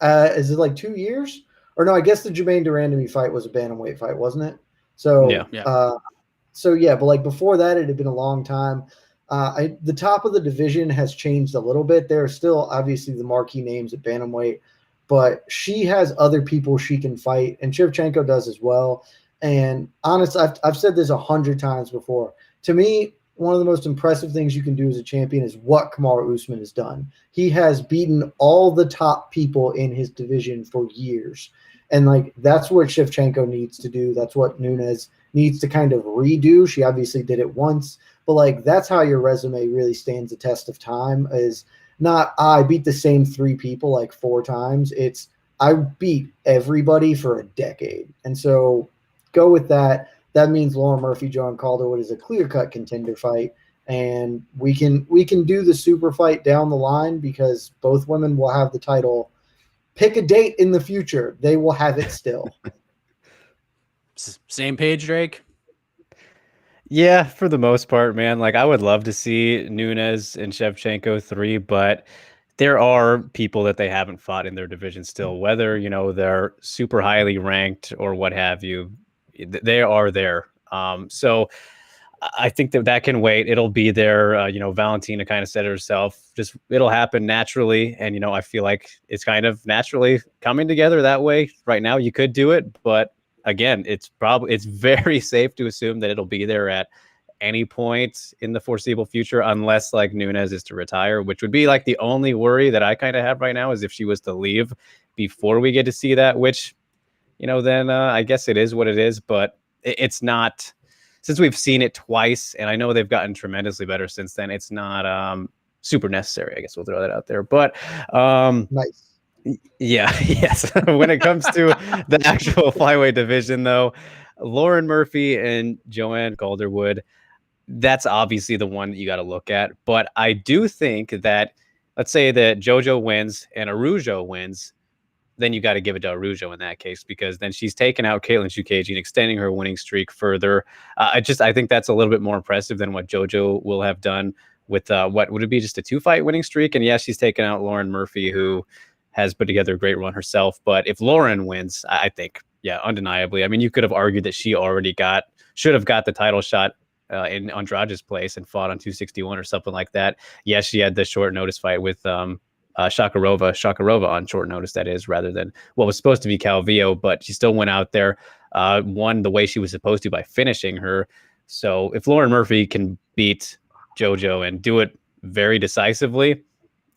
is it like 2 years? Or no, I guess the Jermaine Durandamy fight was a bantamweight fight, wasn't it? So yeah. But like before that, it had been a long time. The top of the division has changed a little bit. There are still obviously the marquee names at bantamweight, but she has other people she can fight, and Shevchenko does as well. And honestly, I've said this 100 times before. To me, one of the most impressive things you can do as a champion is what Kamaru Usman has done. He has beaten all the top people in his division for years. And like that's what Shevchenko needs to do. That's what Nunes needs to kind of redo. She obviously did it once, but like that's how your resume really stands the test of time, is not I beat the same 3 people like 4 times. It's I beat everybody for a decade. And so go with that. That means Lauren Murphy, Joanne Calderwood is a clear-cut contender fight, and we can do the super fight down the line because both women will have the title. Pick a date in the future; they will have it still. Same page, Drake? Yeah, for the most part, man. Like, I would love to see Nunes and Shevchenko 3, but there are people that they haven't fought in their division still, whether, they're super highly ranked or what have you, they are there. So I think that can wait. It'll be there. Valentina kind of said it herself, just it'll happen naturally. And, I feel like it's kind of naturally coming together that way. Right now you could do it, but again, it's very safe to assume that it'll be there at any point in the foreseeable future, unless like Nunes is to retire, which would be like the only worry that I kind of have right now, is if she was to leave before we get to see that, which, then I guess it is what it is, but it's not, since we've seen it twice, and I know they've gotten tremendously better since then, it's not super necessary. I guess we'll throw that out there, but Nice. yeah, yes. When it comes to the actual flyweight division, though, Lauren Murphy and Joanne Calderwood, that's obviously the one that you got to look at. But I do think that, let's say that JoJo wins and Araujo wins, then you got to give it to Araujo in that case, because then she's taken out Caitlin Chukagian and extending her winning streak further. I think that's a little bit more impressive than what JoJo will have done with what would it be, just a 2-fight winning streak? And yes, she's taken out Lauren Murphy, who has put together a great run herself. But if Lauren wins, I think, yeah, undeniably. I mean, you could have argued that she should have got the title shot in Andrade's place and fought on 261 or something like that. Yes, she had the short notice fight with Shakarova on short notice, that is, rather than what was supposed to be Calvillo, but she still went out there, won the way she was supposed to by finishing her. So if Lauren Murphy can beat JoJo and do it very decisively,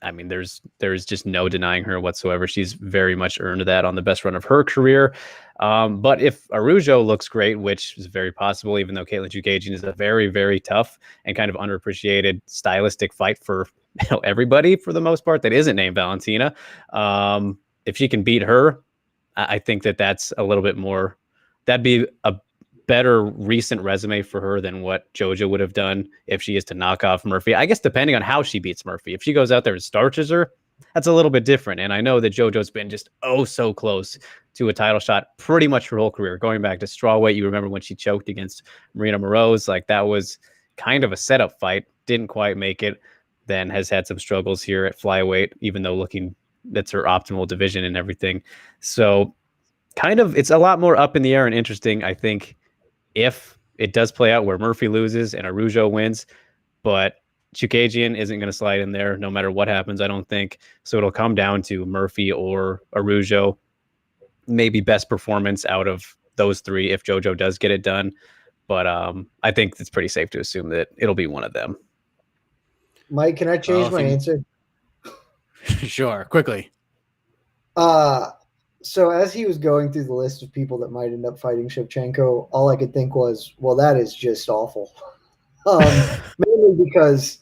I mean, there's just no denying her whatsoever. She's very much earned that on the best run of her career. But if Araujo looks great, which is very possible, even though Caitlin Chukagian is a very, very tough and kind of underappreciated stylistic fight for everybody for the most part that isn't named Valentina. If she can beat her, I think that's a little bit more, that'd be a better recent resume for her than what JoJo would have done if she is to knock off Murphy. I guess depending on how she beats Murphy. If she goes out there and starches her, that's a little bit different. And I know that JoJo's been just so close to a title shot pretty much her whole career. Going back to strawweight, you remember when she choked against Marina Moroz, like that was kind of a setup fight. Didn't quite make it. Then has had some struggles here at flyweight, even though that's her optimal division and everything. So kind of, it's a lot more up in the air and interesting, I think, if it does play out where Murphy loses and Araujo wins, but Chukagian isn't going to slide in there no matter what happens, I don't think. So it'll come down to Murphy or Araujo, maybe best performance out of those three if JoJo does get it done. But I think it's pretty safe to assume that it'll be one of them. Mike, can I change my answer? Sure, quickly. So as he was going through the list of people that might end up fighting Shevchenko, all I could think was, well, that is just awful. Mainly because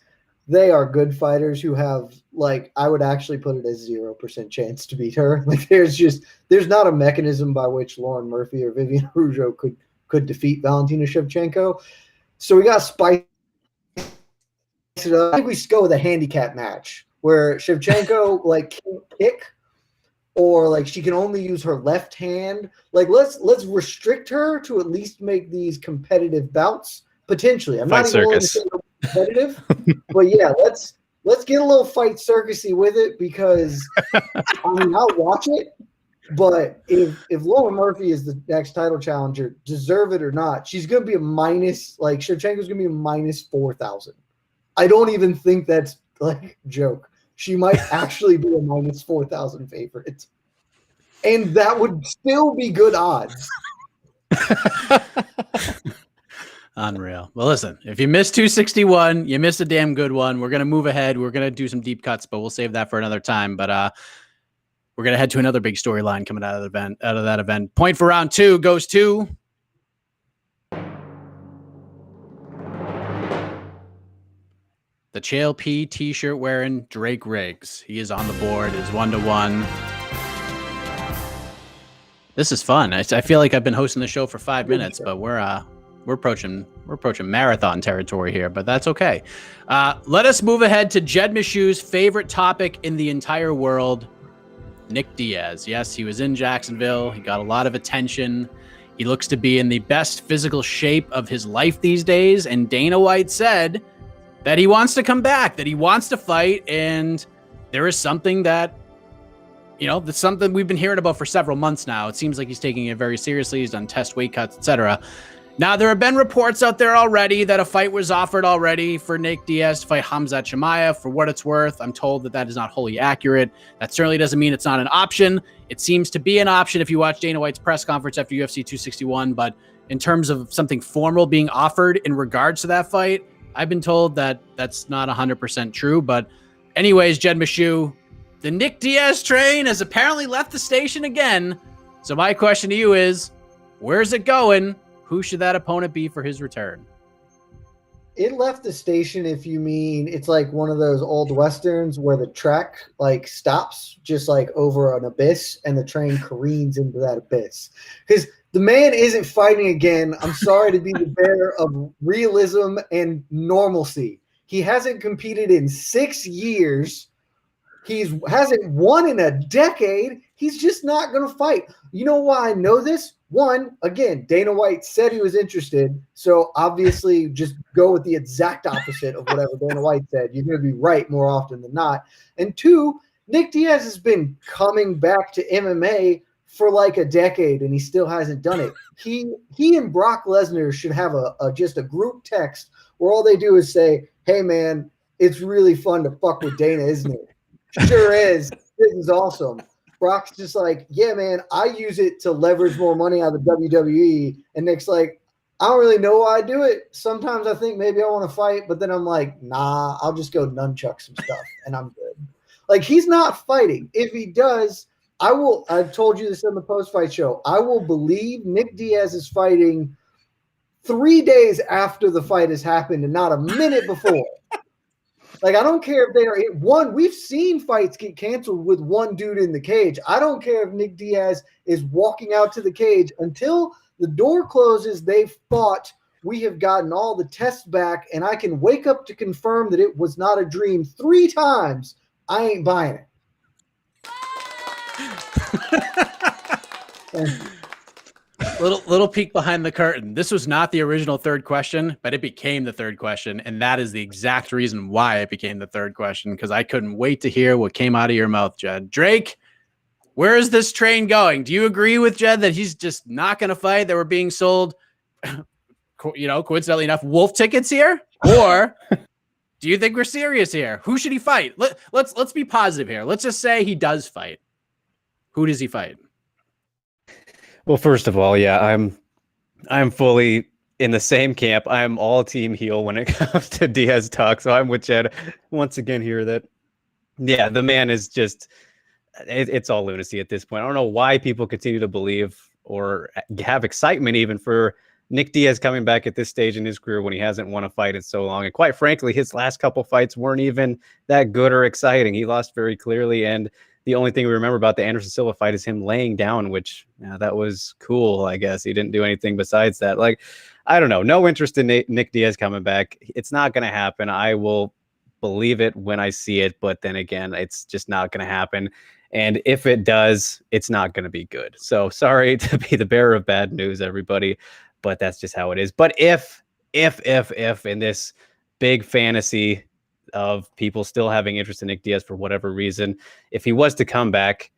they are good fighters who have, like, I would actually put it as 0% chance to beat her. Like, there's not a mechanism by which Lauren Murphy or Vivian Araujo could defeat Valentina Shevchenko. So we got spice it up. I think we should go with a handicap match where Shevchenko like can't kick, or like she can only use her left hand. Like let's restrict her to at least make these competitive bouts potentially. I'm not even willing to say competitive, but yeah, let's get a little fight circusy with it, because I mean I'll watch it. But if Lauren Murphy is the next title challenger, deserve it or not, she's gonna be a minus, like Shevchenko's gonna be a minus 4,000. I don't even think that's like a joke. She might actually be a minus 4,000 favorite. And that would still be good odds. Unreal. Well, listen, if you missed 261, you missed a damn good one. We're going to move ahead. We're going to do some deep cuts, but we'll save that for another time. But we're going to head to another big storyline coming out of that event. Point for round 2 goes to the Chael P t-shirt wearing Drake Riggs. He is on the board. It is 1-1. This is fun. I feel like I've been hosting the show for 5 minutes, but we're approaching marathon territory here, but that's okay. Let us move ahead to Jed Meshew's favorite topic in the entire world, Nick Diaz. Yes, he was in Jacksonville. He got a lot of attention. He looks to be in the best physical shape of his life these days, and Dana White said that he wants to come back, that he wants to fight, and there is something that, that's something we've been hearing about for several months now. It seems like he's taking it very seriously. He's done test weight cuts, etc. Now, there have been reports out there already that a fight was offered already for Nick Diaz to fight Khamzat Chimaev. For what it's worth, I'm told that is not wholly accurate. That certainly doesn't mean it's not an option. It seems to be an option if you watch Dana White's press conference after UFC 261. But in terms of something formal being offered in regards to that fight, I've been told that that's not 100% true. But anyways, Jed Meshew, the Nick Diaz train has apparently left the station again. So my question to you is, where's it going? Who should that opponent be for his return? It left the station, if you mean it's like one of those old westerns where the track like stops just like over an abyss and the train careens into that abyss. Because the man isn't fighting again. I'm sorry to be the bearer of realism and normalcy. He hasn't competed in 6 years. He hasn't won in a decade. He's just not going to fight. You know why I know this? One, again, Dana White said he was interested. So obviously just go with the exact opposite of whatever Dana White said. You're going to be right more often than not. And two, Nick Diaz has been coming back to MMA for like a decade and he still hasn't done it. He and Brock Lesnar should have just a group text where all they do is say, hey man, it's really fun to fuck with Dana, isn't it? Sure is. This is awesome. Brock's just like, yeah, man, I use it to leverage more money out of the WWE. And Nick's like, I don't really know why I do it. Sometimes I think maybe I want to fight, but then I'm like, nah, I'll just go nunchuck some stuff and I'm good. Like, he's not fighting. If he does, I told you this in the post-fight show, I will believe Nick Diaz is fighting 3 days after the fight has happened and not a minute before. Like, I don't care if they are one. We've seen fights get canceled with one dude in the cage. I don't care if Nick Diaz is walking out to the cage until the door closes. They've fought. We have gotten all the tests back, and I can wake up to confirm that it was not a dream 3 times. I ain't buying it. Little peek behind the curtain. This was not the original third question, but it became the third question. And that is the exact reason why it became the third question, because I couldn't wait to hear what came out of your mouth, Jed. Drake, where is this train going? Do you agree with Jed that he's just not going to fight, that we're being sold, coincidentally enough, wolf tickets here? Or do you think we're serious here? Who should he fight? Let's be positive here. Let's just say he does fight. Who does he fight? Well, first of all, yeah, I'm fully in the same camp. I'm all team heel when it comes to Diaz talk. So I'm with Jed once again here that, yeah, the man is just, it's all lunacy at this point. I don't know why people continue to believe or have excitement even for Nick Diaz coming back at this stage in his career when he hasn't won a fight in so long. And quite frankly, his last couple fights weren't even that good or exciting. He lost very clearly, and the only thing we remember about the Anderson Silva fight is him laying down, which that was cool, I guess. He didn't do anything besides that. Like, I don't know. No interest in Nick Diaz coming back. It's not going to happen. I will believe it when I see it. But then again, it's just not going to happen. And if it does, it's not going to be good. So sorry to be the bearer of bad news, everybody, but that's just how it is. But if in this big fantasy of people still having interest in Nick Diaz for whatever reason, if he was to come back,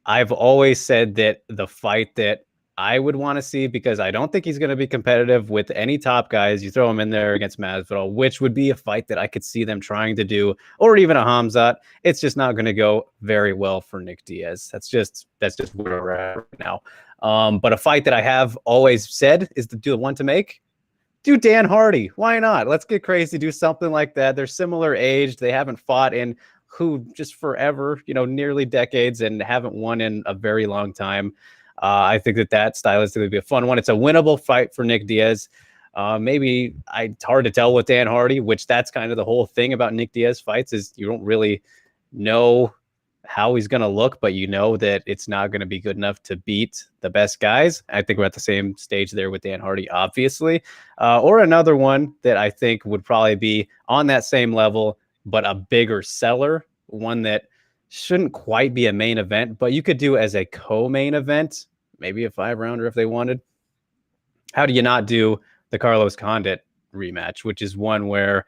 I've always said that the fight that I would want to see, because I don't think he's going to be competitive with any top guys, you throw him in there against Masvidal, which would be a fight that I could see them trying to do, or even a Khamzat. It's just not going to go very well for Nick Diaz. That's just where we're at right now. But a fight that I have always said is the one to make. Do Dan Hardy. Why not? Let's get crazy. Do something like that. They're similar aged. They haven't fought in just forever, nearly decades, and haven't won in a very long time. I think that stylistically would be a fun one. It's a winnable fight for Nick Diaz. Maybe it's hard to tell with Dan Hardy, which that's kind of the whole thing about Nick Diaz fights, is you don't really know how he's going to look, but you know that it's not going to be good enough to beat the best guys. I think we're at the same stage there with Dan Hardy, obviously. Or another one that I think would probably be on that same level, but a bigger seller, one that shouldn't quite be a main event, but you could do as a co-main event, maybe a 5-rounder if they wanted. How do you not do the Carlos Condit rematch, which is one where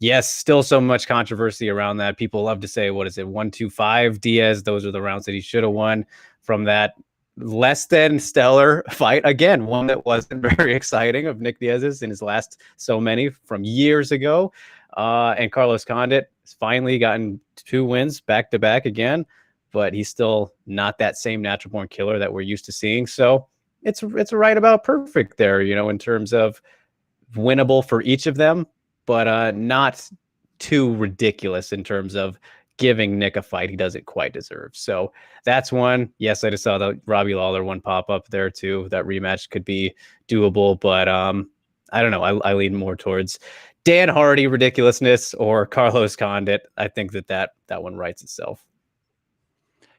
Yes, still so much controversy around that. People love to say, what is it, 125 Diaz? Those are the rounds that he should have won from that less than stellar fight. Again, one that wasn't very exciting of Nick Diaz's in his last so many from years ago. And Carlos Condit has finally gotten 2 wins back to back again, but he's still not that same natural born killer that we're used to seeing. So it's right about perfect there, in terms of winnable for each of them, but not too ridiculous in terms of giving Nick a fight he doesn't quite deserve. So that's one. Yes, I just saw the Robbie Lawler one pop up there too. That rematch could be doable, but I don't know. I lean more towards Dan Hardy ridiculousness or Carlos Condit. I think that one writes itself.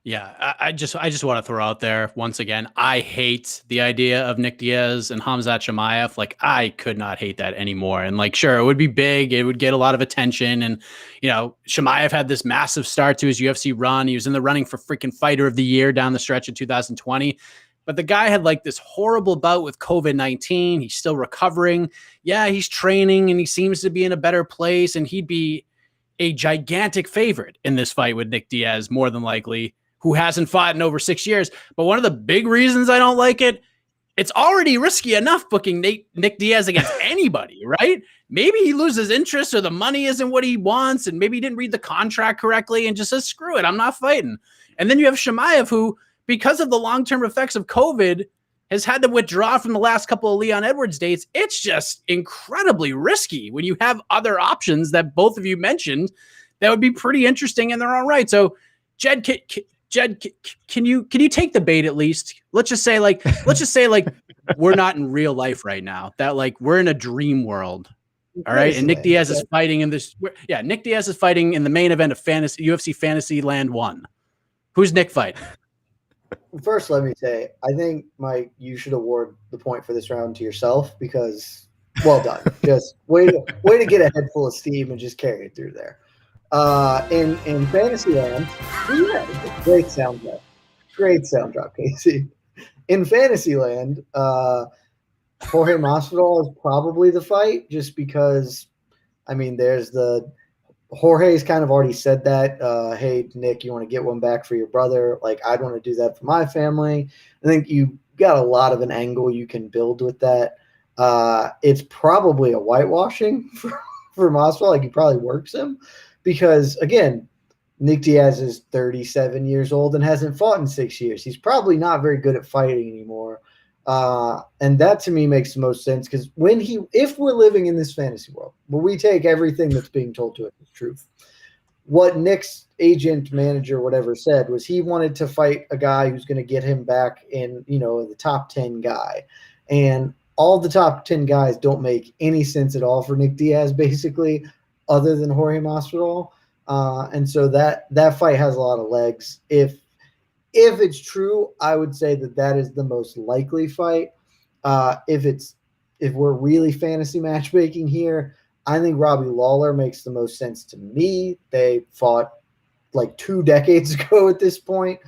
Yeah, I just want to throw out there once again, I hate the idea of Nick Diaz and Khamzat Chimaev. Like, I could not hate that anymore. And like, sure, it would be big. It would get a lot of attention. And, Chimaev had this massive start to his UFC run. He was in the running for freaking fighter of the year down the stretch of 2020. But the guy had like this horrible bout with COVID-19. He's still recovering. Yeah, he's training and he seems to be in a better place. And he'd be a gigantic favorite in this fight with Nick Diaz, more than likely, who hasn't fought in over 6 years. But one of the big reasons I don't like it, it's already risky enough booking Nick Diaz against anybody, right? Maybe he loses interest or the money isn't what he wants, and maybe he didn't read the contract correctly and just says, screw it, I'm not fighting. And then you have Chimaev, who, because of the long-term effects of COVID, has had to withdraw from the last couple of Leon Edwards dates. It's just incredibly risky when you have other options that both of you mentioned that would be pretty interesting in their own right. So, Jed, can you take the bait at least? Let's just say like we're not in real life right now. That like we're in a dream world. All right. And Nick Diaz is fighting in this. Yeah. Nick Diaz is fighting in the main event of UFC Fantasyland 1. Who's Nick fighting? First, let me say, I think, Mike, you should award the point for this round to yourself because, well done. Just way to get a head full of steam and just carry it through there. In Fantasyland, yeah, great sound drop, Casey. In Fantasyland, Jorge Masvidal is probably the fight, just because, there's Jorge's kind of already said that, hey, Nick, you want to get one back for your brother? Like, I'd want to do that for my family. I think you got a lot of an angle you can build with that. It's probably a whitewashing for Masvidal. Like, he probably works him. Because, again, Nick Diaz is 37 years old and hasn't fought in 6 years. He's probably not very good at fighting anymore. And that, to me, makes the most sense. Because if we're living in this fantasy world, where we take everything that's being told to us as truth, what Nick's agent, manager, whatever said was he wanted to fight a guy who's going to get him back in, the top 10 guy. And all the top 10 guys don't make any sense at all for Nick Diaz, basically, other than Jorge Masvidal. And so that fight has a lot of legs. If it's true, I would say that is the most likely fight. If we're really fantasy matchmaking here, I think Robbie Lawler makes the most sense to me. They fought like 2 decades ago at this point.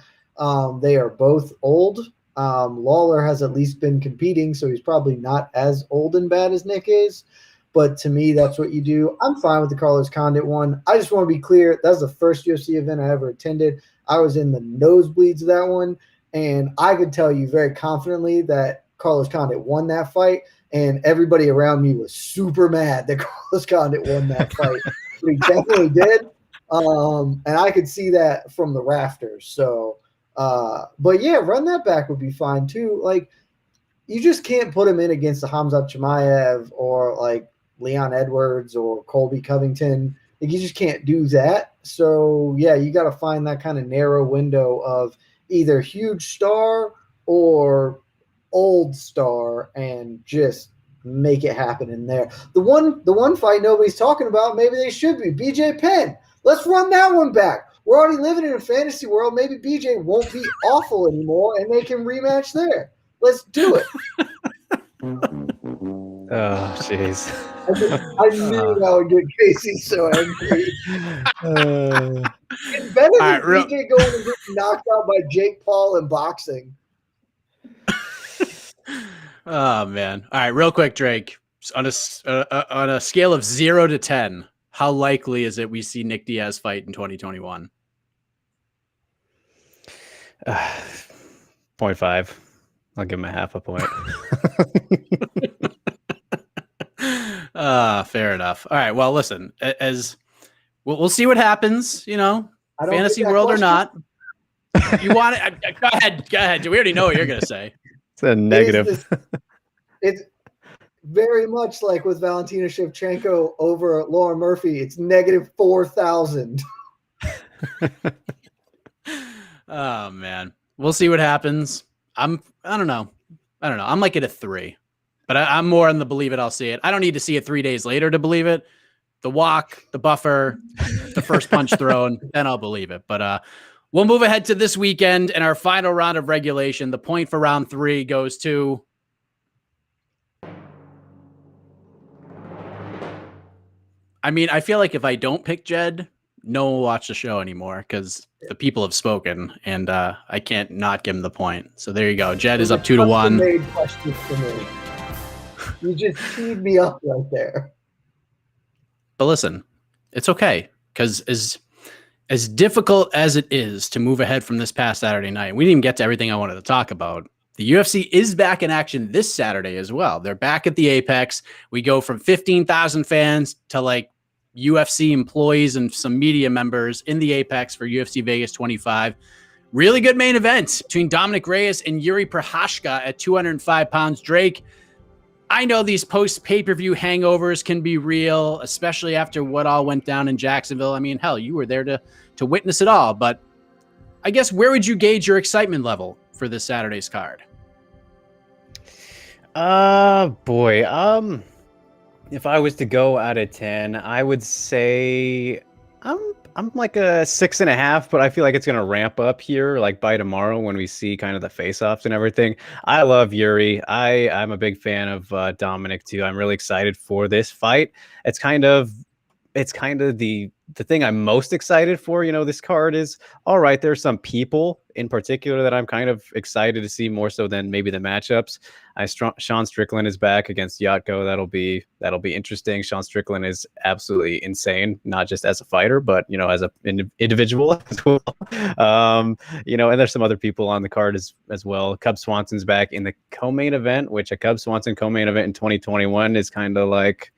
They are both old. Lawler has at least been competing, so he's probably not as old and bad as Nick is. But to me, that's what you do. I'm fine with the Carlos Condit one. I just want to be clear. That was the first UFC event I ever attended. I was in the nosebleeds of that one. And I could tell you very confidently that Carlos Condit won that fight. And everybody around me was super mad that Carlos Condit won that fight. But he definitely did. And I could see that from the rafters. So, but yeah, run that back would be fine too. Like, you just can't put him in against the Khamzat Chimaev or like Leon Edwards or Colby Covington. Like, you just can't do that. So, yeah, you got to find that kind of narrow window of either huge star or old star and just make it happen in there. The one fight nobody's talking about, maybe they should be, BJ Penn. Let's run that one back. We're already living in a fantasy world. Maybe BJ won't be awful anymore and they can rematch there. Let's do it. Oh, jeez. I knew that would get Casey so angry. It's better than BJ going and getting knocked out by Jake Paul in boxing. Oh, man. All right, real quick, Drake. On a scale of 0 to 10, how likely is it we see Nick Diaz fight in 2021? 0.5. I'll give him a half a point. Fair enough. All right. Well, listen, as we'll see what happens, fantasy world or not. You want it? Go ahead. We already know what you're going to say. It's a negative. It's very much like with Valentina Shevchenko over Lauren Murphy. It's negative 4,000. Oh man, we'll see what happens. I don't know. I'm like at a 3, but I'm more on the believe it, I'll see it. I don't need to see it 3 days later to believe it. The walk, the buffer, the first punch thrown, then I'll believe it. But we'll move ahead to this weekend and our final round of regulation. The point for round 3 goes to I feel like if I don't pick Jed, no one will watch the show anymore because the people have spoken, and I can't not give him the point. So there you go. Jed is up 2-1. Made question for me. You just teed me up right there. But listen, it's okay because as difficult as it is to move ahead from this past Saturday night, we didn't even get to everything I wanted to talk about. The UFC is back in action this Saturday as well. They're back at the Apex. We go from 15,000 fans to like UFC employees and some media members in the Apex for UFC Vegas 25. Really good main event between Dominic Reyes and Yuri Prochazka at 205 pounds. Drake, I know these post-pay-per-view hangovers can be real, especially after what all went down in Jacksonville. I mean, hell, you were there to witness it all. But I guess where would you gauge your excitement level for this Saturday's card? Boy. If I was to go out of 10, I would say I'm like a 6.5, but I feel like it's gonna ramp up here, like by tomorrow when we see kind of the face-offs and everything. I love Yuri. I'm a big fan of Dominic too. I'm really excited for this fight. It's kind of the thing I'm most excited for. This card is all right. There's some people in particular that I'm kind of excited to see more so than maybe the matchups. Sean Strickland is back against Yatko. That'll be interesting. Sean Strickland is absolutely insane, not just as a fighter, but as an individual as well. And there's some other people on the card as well. Cub Swanson's back in the co-main event, which a Cub Swanson co-main event in 2021 is kind of like,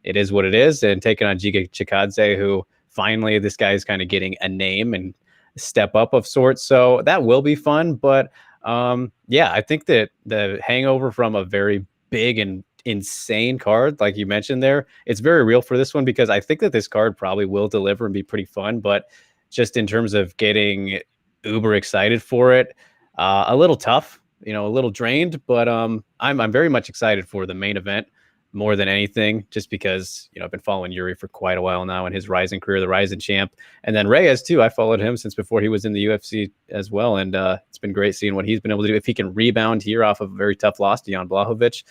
it is what it is, and taking on Giga Chikadze, who finally this guy is kind of getting a name and step up of sorts. So that will be fun. But I think that the hangover from a very big and insane card, like you mentioned there, it's very real for this one because I think that this card probably will deliver and be pretty fun. But just in terms of getting uber excited for it, a little tough, a little drained. But I'm very much excited for the main event. More than anything, just because, I've been following Yuri for quite a while now in his rising career, the rising champ. And then Reyes, too. I followed him since before he was in the UFC as well. And it's been great seeing what he's been able to do. If he can rebound here off of a very tough loss to Jan Blachowicz,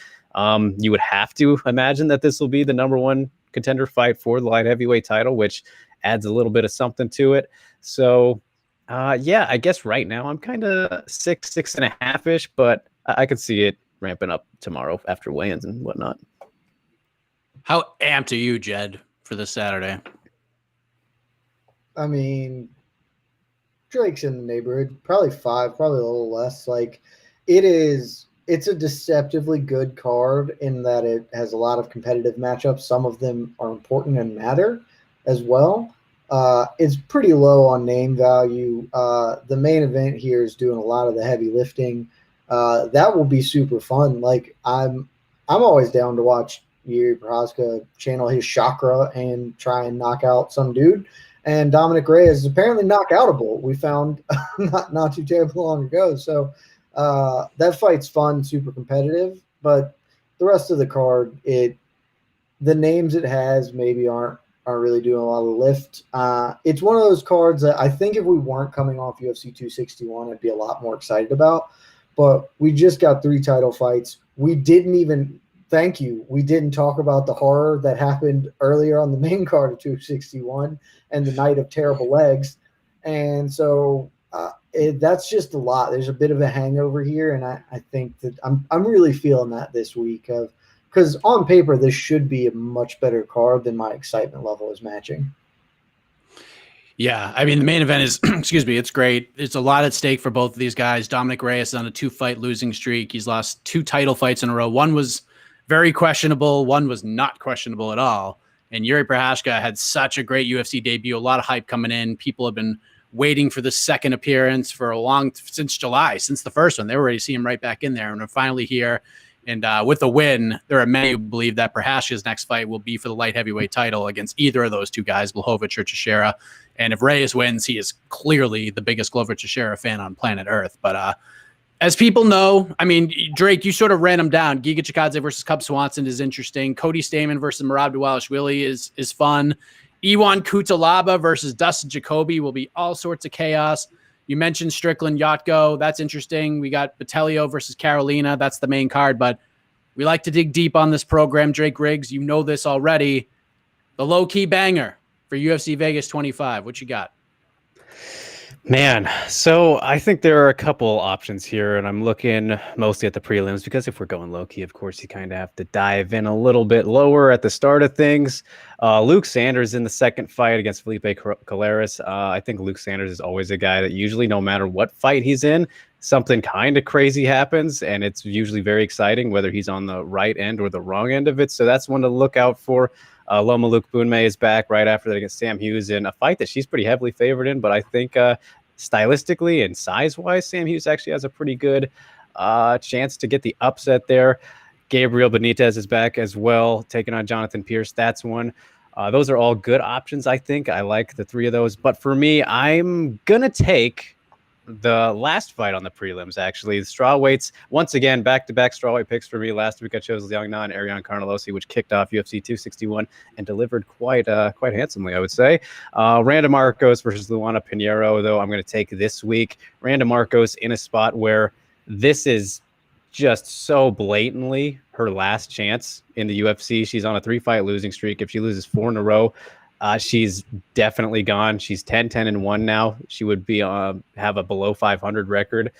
you would have to imagine that this will be the number one contender fight for the light heavyweight title, which adds a little bit of something to it. So, I guess right now I'm kind of 6.5-ish, but I could see it ramping up tomorrow after weigh-ins and whatnot. How amped are you, Jed, for this Saturday? I mean, Drake's in the neighborhood, probably 5, probably a little less. Like, it's a deceptively good card in that it has a lot of competitive matchups. Some of them are important and matter as well. It's pretty low on name value. The main event here is doing a lot of the heavy lifting. That will be super fun. Like, I'm always down to watch Yuri Prochazka channel his chakra and try and knock out some dude. And Dominic Reyes is apparently knockoutable. We found not too terribly long ago. So that fight's fun, super competitive. But the rest of the card, the names it has maybe aren't really doing a lot of lift. It's one of those cards that I think if we weren't coming off UFC 261, I'd be a lot more excited about. But we just got 3 title fights. We didn't talk about the horror that happened earlier on the main card of 261 and the night of terrible legs. And so that's just a lot. There's a bit of a hangover here. And I think that I'm really feeling that this week of because on paper this should be a much better card than my excitement level is matching. Yeah, I mean, the main event is, excuse me, it's great. It's a lot at stake for both of these guys. Dominic Reyes is on a 2-fight losing streak. He's lost 2 title fights in a row. One was very questionable. One was not questionable at all. And Yuri Prochazka had such a great UFC debut. A lot of hype coming in. People have been waiting for the second appearance for since July, since the first one. They were ready to see him right back in there. And we're finally here. And with a win, there are many who believe that Prochazka's next fight will be for the light heavyweight title against either of those two guys, Blachowicz or Teixeira. And if Reyes wins, he is clearly the biggest Glover Teixeira fan on planet Earth. But as people know, I mean, Drake, you sort of ran them down. Giga Chikadze versus Cub Swanson is interesting. Cody Stamann versus Merab Dvalishvili is fun. Iwan Kutalaba versus Dustin Jacoby will be all sorts of chaos. You mentioned Strickland Yotko. That's interesting. We got Batelio versus Carolina. That's the main card. But we like to dig deep on this program. Drake Riggs, you know this already. The low-key banger for UFC Vegas 25. What you got? Man, so I think there are a couple options here, and I'm looking mostly at the prelims because if we're going low-key, of course, you kind of have to dive in a little bit lower at the start of things. Luke Sanders in the second fight against Felipe Colares. I think Luke Sanders is always a guy that usually, no matter what fight he's in, something kind of crazy happens, and it's usually very exciting, whether he's on the right end or the wrong end of it. So that's one to look out for. Loma Luke Boonmay is back right after that against Sam Hughes in a fight that she's pretty heavily favored in, but I think stylistically and size-wise, Sam Hughes actually has a pretty good chance to get the upset there. Gabriel Benitez is back as well, taking on Jonathan Pierce. That's one. Those are all good options, I think. I like the 3 of those. But for me, I'm going to take the last fight on the prelims, actually. The strawweights, once again, back-to-back strawweight picks for me. Last week I chose Liang Na and Ariane Carnelosi, which kicked off UFC 261 and delivered quite handsomely, I would say. Randa Marcos versus Luana Pinheiro, though, I'm going to take this week. Randa Marcos in a spot where this is just so blatantly her last chance in the UFC. She's on a 3-fight losing streak. If she loses 4 in a row, she's definitely gone. She's 10-10-1 now. She would be have a below 500 record.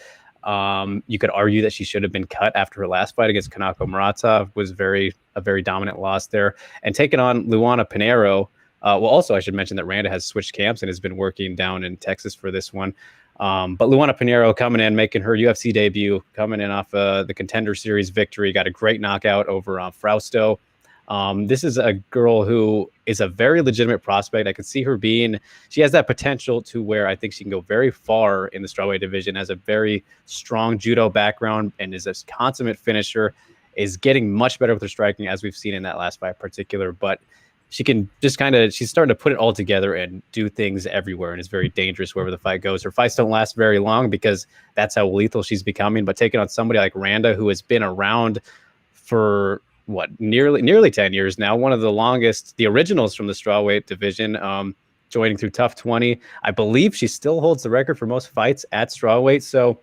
You could argue that she should have been cut after her last fight against Kanako Murata. Was a very dominant loss there. And taking on Luana Pinheiro. Well, also I should mention that Randa has switched camps and has been working down in Texas for this one. But Luana Pinheiro coming in, making her UFC debut, coming in off the Contender Series victory, got a great knockout over Frausto. This is a girl who is a very legitimate prospect. I can see her she has that potential to where I think she can go very far in the strawweight division, has a very strong judo background and is a consummate finisher, is getting much better with her striking as we've seen in that last fight in particular, but she can just she's starting to put it all together and do things everywhere and is very dangerous wherever the fight goes. Her fights don't last very long because that's how lethal she's becoming, but taking on somebody like Randa, who has been around for nearly 10 years now, one of the longest, the originals from the strawweight division, joining through Tough 20. I believe she still holds the record for most fights at strawweight. So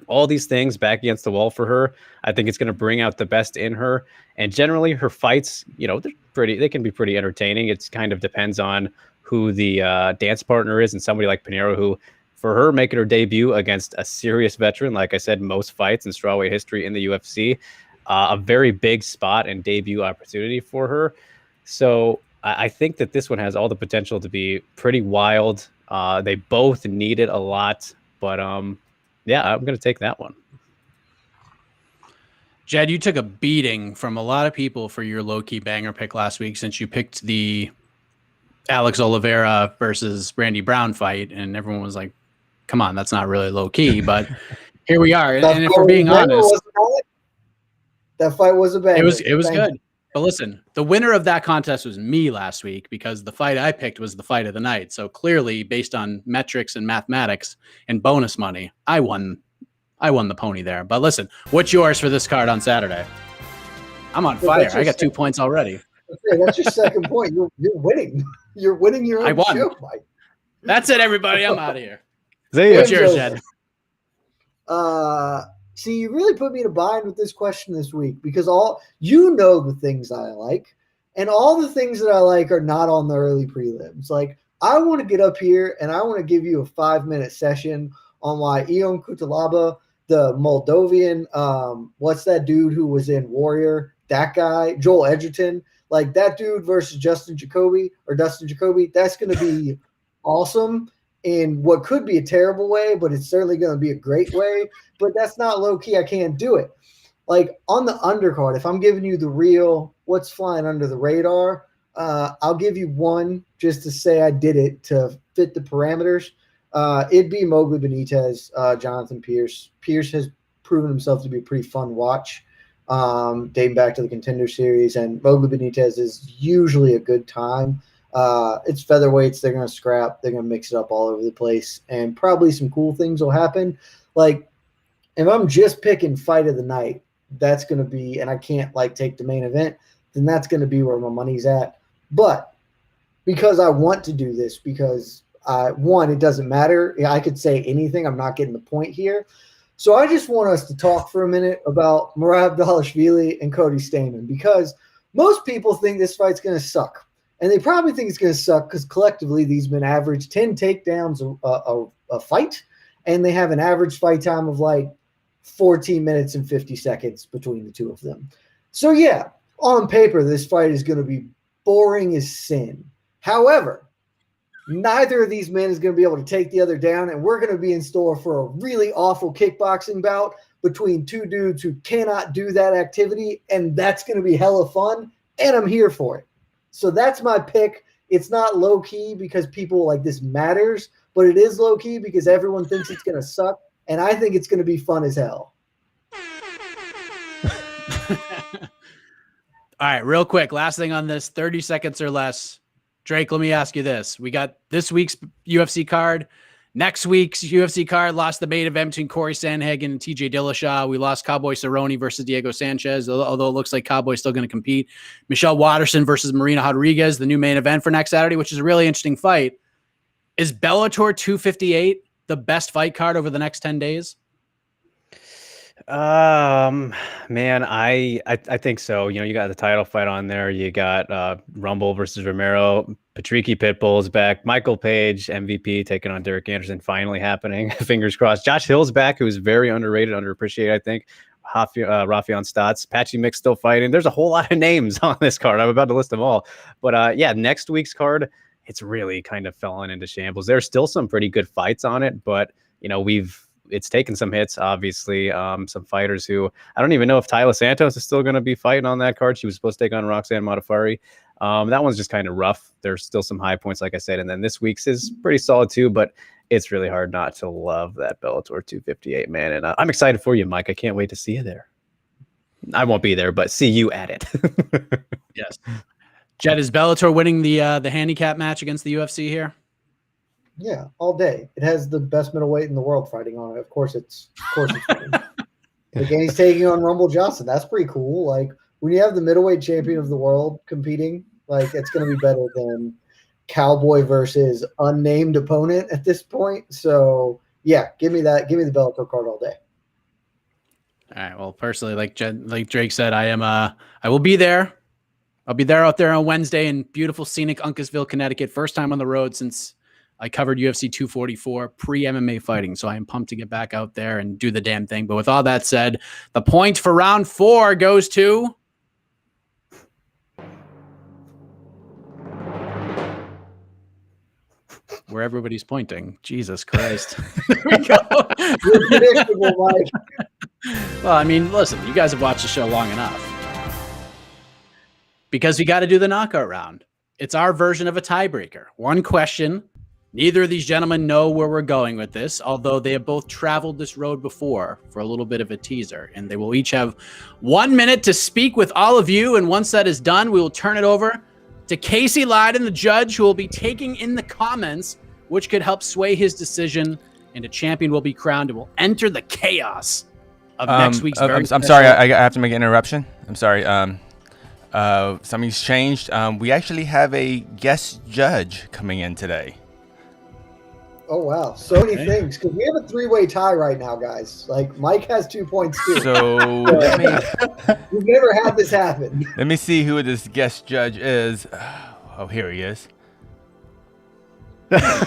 all these things back against the wall for her, I think it's going to bring out the best in her. And generally her fights, they can be pretty entertaining. It kind of depends on who the dance partner is, and somebody like Pinheiro, who for her making her debut against a serious veteran, like I said, most fights in strawweight history in the UFC, a very big spot and debut opportunity for her. So I think that this one has all the potential to be pretty wild. They both need it a lot, but yeah, I'm going to take that one. Jed, you took a beating from a lot of people for your low-key banger pick last week, since you picked the Alex Oliveira versus Randy Brown fight, and everyone was like, come on, that's not really low-key, but here we are. And if we're being honest, that fight was a banger. It was good. But listen, the winner of that contest was me last week, because the fight I picked was the fight of the night. So clearly, based on metrics and mathematics and bonus money, I won the pony there. But listen, what's yours for this card on Saturday? I'm on fire. I got 2 points already. That's your second point. You're winning. You're winning your own show, Mike. That's it, everybody. I'm out of here. What's yours, Jed? See, you really put me in a bind with this question this week, because the things I like, and all the things that I like are not on the early prelims. Like, I want to get up here and I want to give you a 5-minute session on why Ion Kutalaba, the Moldovan, what's that dude who was in Warrior? that guy, Joel Edgerton, like that dude versus Dustin Jacoby, that's going to be awesome in what could be a terrible way, but it's certainly going to be a great way. But that's not low key. I can't do it. Like on the undercard, if I'm giving you the real what's flying under the radar, I'll give you one just to say I did it to fit the parameters. It'd be Mowgli Benitez, Jonathan Pierce. Pierce has proven himself to be a pretty fun watch, dating back to the Contender Series, and Mowgli Benitez is usually a good time. It's featherweights. They're going to scrap. They're going to mix it up all over the place, and probably some cool things will happen. Like if I'm just picking fight of the night, that's going to be, and I can't like take the main event, then that's going to be where my money's at. But because I want to do this, because one, it doesn't matter. I could say anything. I'm not getting the point here. So I just want us to talk for a minute about Merab Dvalishvili and Cody Stamann, because most people think this fight's going to suck. And they probably think it's going to suck because collectively these men average 10 takedowns a fight, and they have an average fight time of like 14 minutes and 50 seconds between the two of them. So yeah, on paper, this fight is going to be boring as sin. However, neither of these men is going to be able to take the other down, and we're going to be in store for a really awful kickboxing bout between two dudes who cannot do that activity, and that's going to be hella fun, and I'm here for it. So that's my pick. It's not low-key because people like this matters, but it is low-key because everyone thinks it's going to suck, and I think it's going to be fun as hell. All right, real quick, last thing on this, 30 seconds or less. Drake, let me ask you this. We got this week's UFC card. Next week's UFC card lost the main event between Corey Sandhagen and TJ Dillashaw. We lost Cowboy Cerrone versus Diego Sanchez, although it looks like Cowboy's still going to compete. Michelle Watterson versus Marina Rodriguez, the new main event for next Saturday, which is a really interesting fight. Is Bellator 258 the best fight card over the next 10 days? Man, I think so. You know, you got the title fight on there. You got Rumble versus Romero. Patricky Pitbull's back. Michael Page, MVP, taking on Derek Anderson, finally happening. Fingers crossed. Josh Hill's back, who is very underrated, underappreciated, I think. Rafion Stotts. Patchy Mix still fighting. There's a whole lot of names on this card. I'm about to list them all. But yeah, next week's card, it's really kind of fallen into shambles. There's still some pretty good fights on it, but, you know, it's taken some hits, obviously. Some fighters who I don't even know if Tyler Santos is still going to be fighting on that card. She was supposed to take on Roxanne Modafferi. That one's just kind of rough. There's still some high points, like I said. And then this week's is pretty solid too, but it's really hard not to love that Bellator 258, man. And I'm excited for you, Mike. I can't wait to see you there. I won't be there, but see you at it. Yes. Jed, is Bellator winning the handicap match against the UFC here? Yeah, all day. It has the best middleweight in the world fighting on it. Of course it's Again, he's taking on Rumble Johnson. That's pretty cool. Like when you have the middleweight champion of the world competing, like it's going to be better than Cowboy versus unnamed opponent at this point. So yeah, give me that. Give me the Bellator card all day. All right. Well, personally, like Drake said, I will be there. I'll be there out there on Wednesday in beautiful, scenic Uncasville, Connecticut. First time on the road since I covered UFC 244 pre-MMA fighting. So I am pumped to get back out there and do the damn thing. But with all that said, the point for round 4 goes to where everybody's pointing. Jesus Christ. There we go. You're predictable, Mike. Well, I mean, listen, you guys have watched the show long enough. Because we got to do the knockout round. It's our version of a tiebreaker. One question. Neither of these gentlemen know where we're going with this, although they have both traveled this road before for a little bit of a teaser. And they will each have 1 minute to speak with all of you. And once that is done, we will turn it over to Casey Leydon, the judge, who will be taking in the comments, which could help sway his decision. And a champion will be crowned and will enter the chaos of next week's I'm sorry, I have to make an interruption. I'm sorry. Something's changed. We actually have a guest judge coming in today. Oh, wow. So many things. Because we have a 3-way tie right now, guys. Like, Mike has 2 points, too. So we've never had this happen. let me see who this guest judge is. Oh, here he is.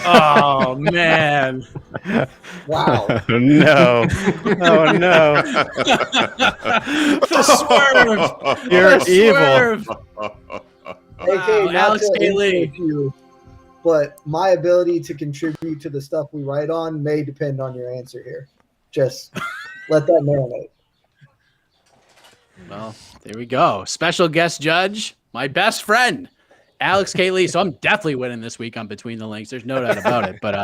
Oh man! Wow. No. Oh no. The swerve. You're The evil. swerve. AK, not Alex to Haley. insult you, but my ability to contribute to the stuff we write on may depend on your answer here. Just let that marinate. Well, there we go. Special guest judge, my best friend, Alex Haley. So I'm definitely winning this week on Between the Links. There's no doubt about it. But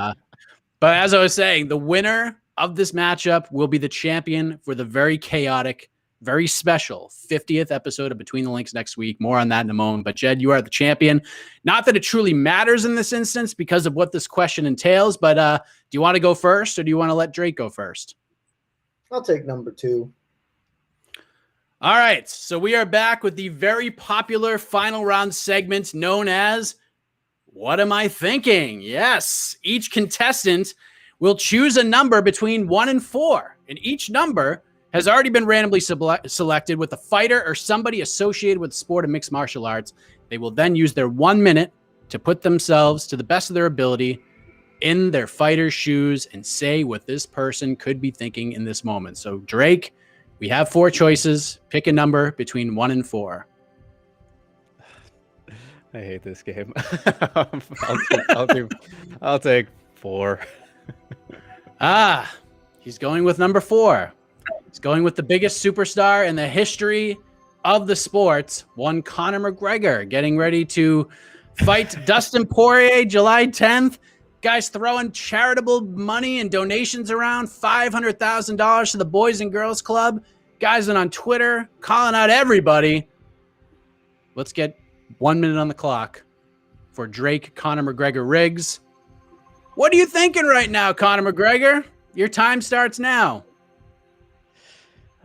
as I was saying, the winner of this matchup will be the champion for the very chaotic, very special 50th episode of Between the Links next week. More on that in a moment. But Jed, you are the champion. Not that it truly matters in this instance because of what this question entails, but do you want to go first or do you want to let Drake go first? I'll take number 2. All right, so we are back with the very popular final round segment known as What Am I Thinking? Yes, each contestant will choose a number between 1 and 4, and each number has already been randomly selected with a fighter or somebody associated with the sport of mixed martial arts. They will then use their 1 minute to put themselves to the best of their ability in their fighter's shoes and say what this person could be thinking in this moment. So Drake, we have 4 choices. Pick a number between 1 and 4. I hate this game. I'll take 4. He's going with number 4. He's going with the biggest superstar in the history of the sport, one Conor McGregor, getting ready to fight Dustin Poirier July 10th. Guys throwing charitable money and donations around, $500,000 to the Boys and Girls Club. Guys on Twitter calling out everybody. Let's get 1 minute on the clock for Drake Conor McGregor Riggs. What are you thinking right now, Conor McGregor? Your time starts now.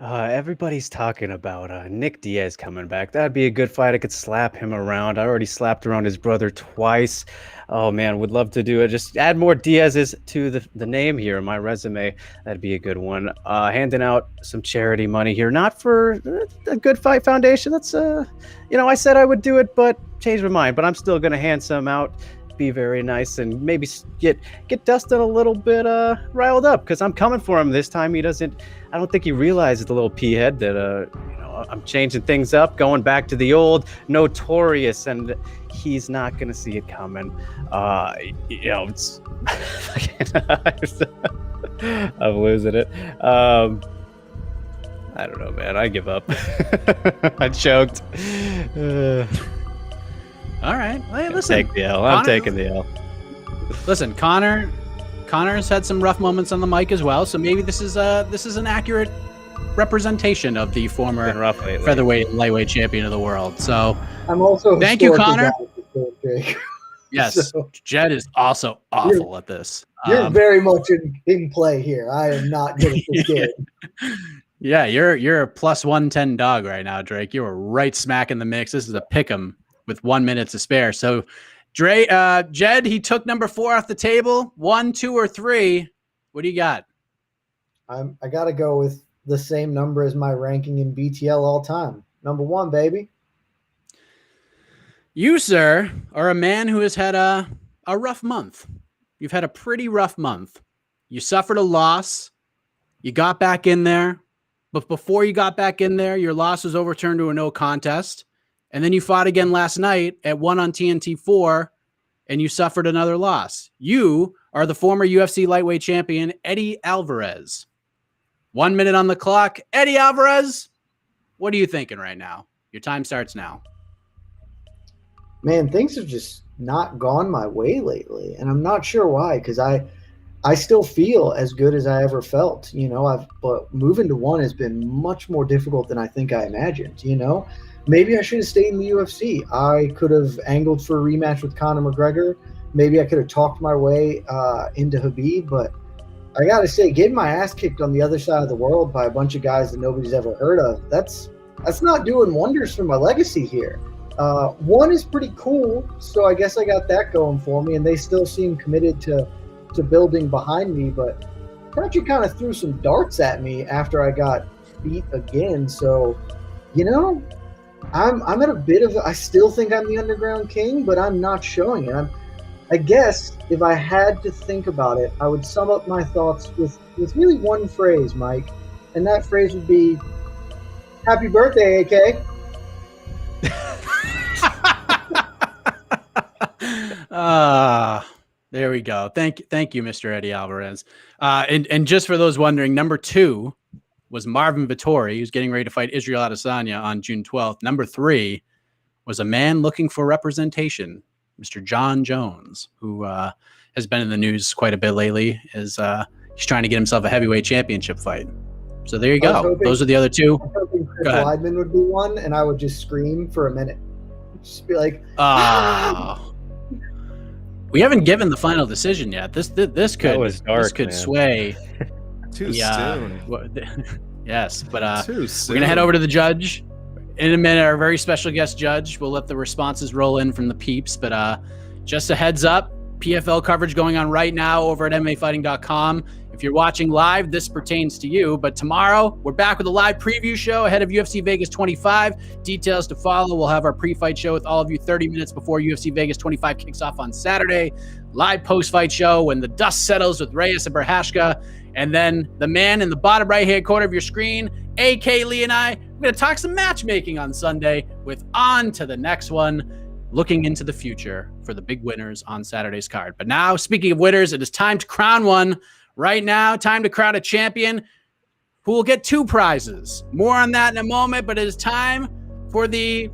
Everybody's talking about Nick Diaz coming back. That'd be a good fight. I could slap him around. I already slapped around his brother twice. Oh, man, would love to do it. Just add more Diaz's to the name here in my resume. That'd be a good one. Handing out some charity money here. Not for a Good Fight Foundation. That's, I said I would do it, but changed my mind. But I'm still going to hand some out. Be very nice and maybe get Dustin a little bit riled up because I'm coming for him this time. I don't think he realizes, the little pea head, that I'm changing things up, going back to the old notorious, and he's not gonna see it coming. It's I'm losing it. I don't know, man. I give up. I choked. All right. Hey, listen. Take the L. I'm taking the L. Listen, Conor's had some rough moments on the mic as well, so maybe this is an accurate representation of the former featherweight and lightweight champion of the world. So I'm also thank you, Conor. Drake. Yes, so, Jed is also awful at this. You're very much in play here. I am not good at this game. Yeah, you're a plus 110 dog right now, Drake. You were right smack in the mix. This is a pick 'em with 1 minute to spare. So, Jed, he took number 4 off the table. 1, 2, or 3. What do you got? I got to go with the same number as my ranking in BTL all time. Number 1, baby. You, sir, are a man who has had a rough month. You've had a pretty rough month. You suffered a loss. You got back in there. But before you got back in there, your loss was overturned to a no contest. And then you fought again last night at 1 on TNT4, and you suffered another loss. You are the former UFC lightweight champion, Eddie Alvarez. 1 minute on the clock. Eddie Alvarez, what are you thinking right now? Your time starts now. Man, things have just not gone my way lately, and I'm not sure why, because I still feel as good as I ever felt. But moving to 1 has been much more difficult than I think I imagined, Maybe I should have stayed in the UFC. I could have angled for a rematch with Conor McGregor. Maybe I could have talked my way into Khabib. But I got to say, getting my ass kicked on the other side of the world by a bunch of guys that nobody's ever heard of, that's not doing wonders for my legacy here. 1 is pretty cool, so I guess I got that going for me, and they still seem committed to building behind me. But Country kind of threw some darts at me after I got beat again. So, I'm at a bit of I still think I'm the underground king, but I'm not showing it. I guess if I had to think about it, I would sum up my thoughts with really one phrase, Mike. And that phrase would be, happy birthday, AK. There we go. Thank you, Mr. Eddie Alvarez. And just for those wondering, number 2 was Marvin Vettori, who's getting ready to fight Israel Adesanya on June 12th. Number 3 was a man looking for representation, Mr. John Jones, who has been in the news quite a bit lately, as he's trying to get himself a heavyweight championship fight. So there you go. Those are the other 2. I was hoping Chris Weidman would be one, and I would just scream for a minute. Just be like, we haven't given the final decision yet. This could sway. Too soon. Yes, but Too soon. we're gonna head over to the judge in a minute. Our very special guest judge. We'll let the responses roll in from the peeps, but just a heads up, PFL coverage going on right now over at MMAfighting.com. If you're watching live, this pertains to you. But tomorrow, we're back with a live preview show ahead of UFC Vegas 25. Details to follow. We'll have our pre-fight show with all of you 30 minutes before UFC Vegas 25 kicks off on Saturday. Live post-fight show when the dust settles with Reyes and Berhashka. And then the man in the bottom right-hand corner of your screen, AK Lee, and I, we're going to talk some matchmaking on Sunday with On to the Next One, looking into the future for the big winners on Saturday's card. But now, speaking of winners, it is time to crown one. Right now, time to crown a champion who will get 2 prizes. More on that in a moment, but it is time for the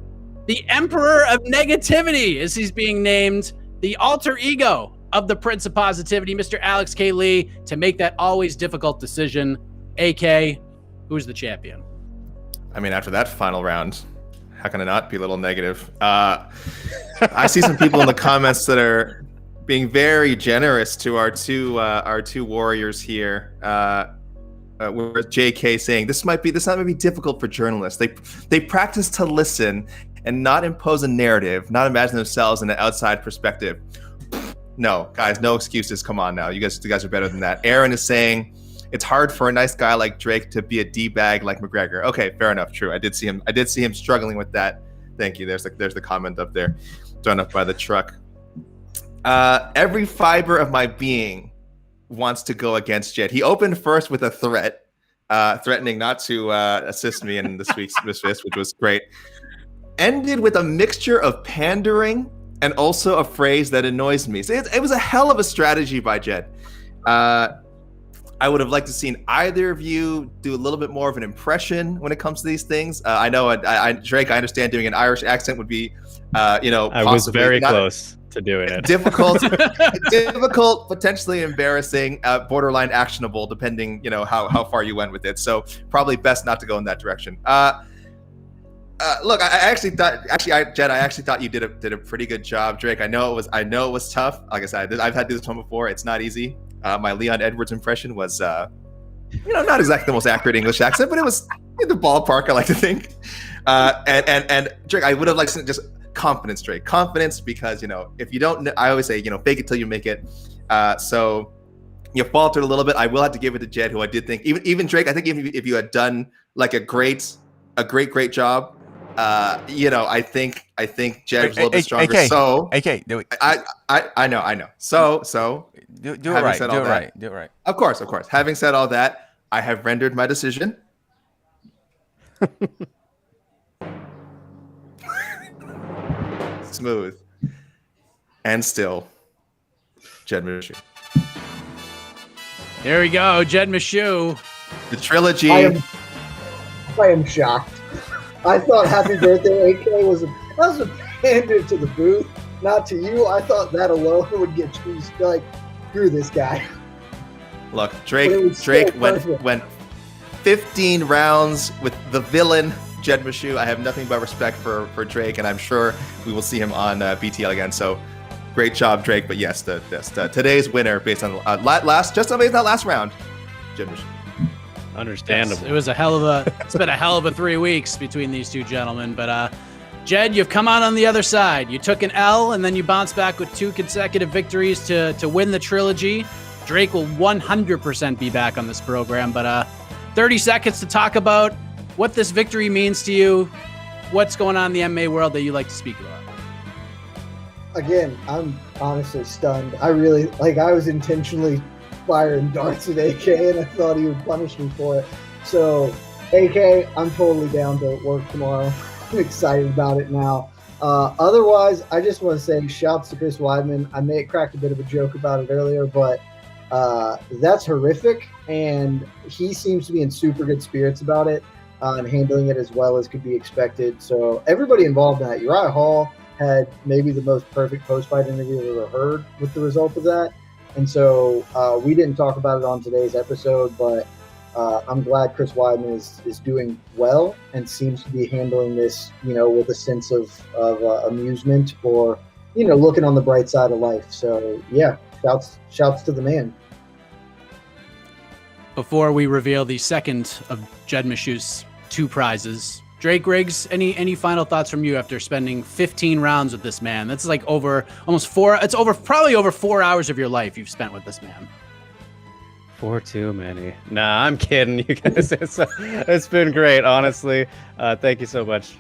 Emperor of Negativity, as he's being named, the alter ego of the Prince of Positivity, Mr. Alex K. Lee, to make that always difficult decision. AK, who's the champion? I mean, after that final round, how can I not be a little negative? I see some people in the comments that are being very generous to our two warriors here. With JK saying this might be difficult for journalists. They practice to listen and not impose a narrative, not imagine themselves in an outside perspective. No, guys, no excuses. Come on now, you guys are better than that. Aaron is saying it's hard for a nice guy like Drake to be a D-bag like McGregor. Okay, fair enough. True, I did see him struggling with that. Thank you. There's the comment up there, thrown up by the truck. Every fiber of my being wants to go against Jed. He opened first with a threat, threatening not to assist me in this week's Misfits, which was great. Ended with a mixture of pandering and also a phrase that annoys me. So it was a hell of a strategy by Jed. I would have liked to seen either of you do a little bit more of an impression when it comes to these things. I know, Drake, I understand doing an Irish accent would be, I was very close to doing it. Difficult, potentially embarrassing, borderline actionable, depending, how far you went with it. So probably best not to go in that direction. Look, I actually thought you did a pretty good job, Drake. I know it was tough. Like I said, I've had to do this one before. It's not easy. My Leon Edwards impression was, not exactly the most accurate English accent, but it was in the ballpark, I like to think. And Drake, I would have liked to just confidence, Drake. Confidence, because, if you don't, I always say, fake it till you make it. So you faltered a little bit. I will have to give it to Jed, who I did think, even Drake, I think if you had done like a great job, I think Jed was a little bit stronger. AK, so AK, do it. I know. So do it right. Do it right. Of course. Having said all that, I have rendered my decision. Smooth and still, Jed Meshew. There we go, Jed Meshew. The trilogy. I am shocked. I thought Happy Birthday AK was a pander to the booth, not to you. I thought that alone would get you like, screw this guy. Look, Drake went 15 rounds with the villain Jed Meshew. I have nothing but respect for Drake, and I'm sure we will see him on BTL again. So great job, Drake. But yes, today's winner based on last round, Jed Meshew. Understandable. Yes, it's been a hell of a 3 weeks between these two gentlemen. But Jed, you've come out on the other side. You took an L and then you bounced back with 2 consecutive victories to win the trilogy. Drake will 100% be back on this program. But 30 seconds to talk about what this victory means to you. What's going on in the MMA world that you like to speak about? again, I'm honestly stunned. I really, I was intentionally firing darts at AK, and I thought he would punish me for it. So, AK, I'm totally down to work tomorrow. I'm excited about it now. Otherwise, I just want to say shouts to Chris Weidman. I may have cracked a bit of a joke about it earlier, but that's horrific, and he seems to be in super good spirits about it and handling it as well as could be expected. So everybody involved in that. Uriah Hall had maybe the most perfect post-fight interview I've ever heard with the result of that. And so we didn't talk about it on today's episode, but I'm glad Chris Weidman is doing well and seems to be handling this, with a sense of amusement or, looking on the bright side of life. So, yeah, shouts to the man. Before we reveal the second of Jed Meshew's 2 prizes, Drake Riggs, any final thoughts from you after spending 15 rounds with this man? That's like over almost 4. It's probably over 4 hours of your life you've spent with this man. 4 too many. Nah, I'm kidding. You guys, it's been great, honestly. Thank you so much,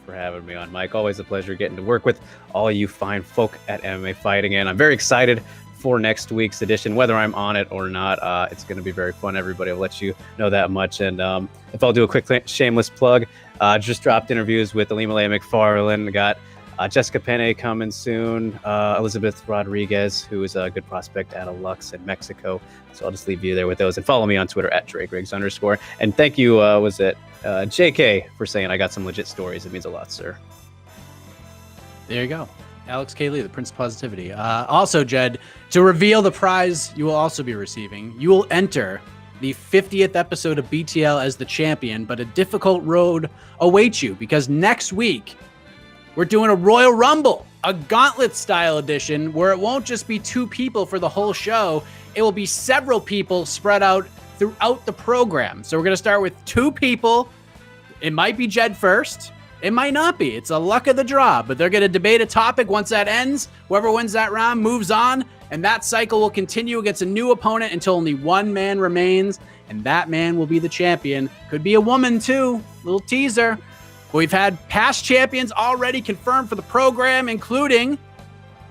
for having me on, Mike. Always a pleasure getting to work with all you fine folk at MMA Fighting, and I'm very excited for next week's edition, whether I'm on it or not. It's going to be very fun. Everybody will let you know that much. And if I'll do a quick shameless plug, just dropped interviews with Alimale McFarland. Got Jessica Penne coming soon. Elizabeth Rodriguez, who is a good prospect out of Lux in Mexico. So I'll just leave you there with those. And follow me on Twitter at @DrakeRiggs_. And thank you, JK, for saying I got some legit stories. It means a lot, sir. There you go. Alex K. Lee, the Prince of Positivity. Also, Jed, to reveal the prize you will also be receiving, you will enter the 50th episode of BTL as the champion, but a difficult road awaits you because next week we're doing a Royal Rumble, a gauntlet-style edition where it won't just be 2 people for the whole show. It will be several people spread out throughout the program. So we're going to start with 2 people. It might be Jed first. It might not be. It's a luck of the draw, but they're going to debate a topic. Once that ends, whoever wins that round moves on, and that cycle will continue against a new opponent until only 1 man remains, and that man will be the champion. Could be a woman, too. Little teaser. We've had past champions already confirmed for the program, including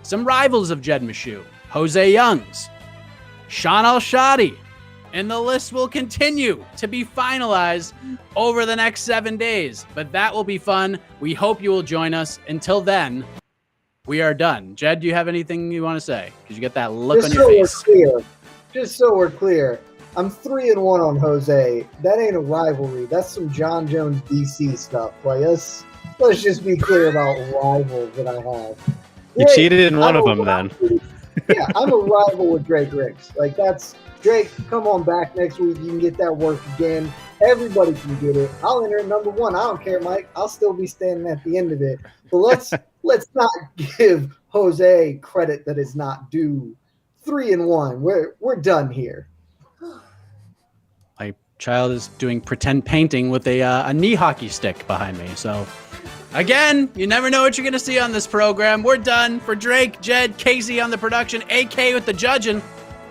some rivals of Jed Meshew, Jose Youngs, Sean Al-Shadi, and the list will continue to be finalized over the next 7 days. But that will be fun. We hope you will join us. Until then, we are done. Jed, do you have anything you want to say? Because you get that look on your face. Just so we're clear, I'm 3-1 on Jose. That ain't a rivalry. That's some John Jones DC stuff. Let's just be clear about rivals that I have. You cheated in one of them, then. Yeah, I'm a rival with Drake Riggs. That's Drake. Come on back next week. You can get that work again. Everybody can get it. I'll enter at number 1. I don't care, Mike. I'll still be standing at the end of it. But let's not give Jose credit that is not due. 3-1. We're done here. My child is doing pretend painting with a knee hockey stick behind me. So, again, you never know what you're going to see on this program. We're done. For Drake, Jed, Casey on the production, AK with the judging.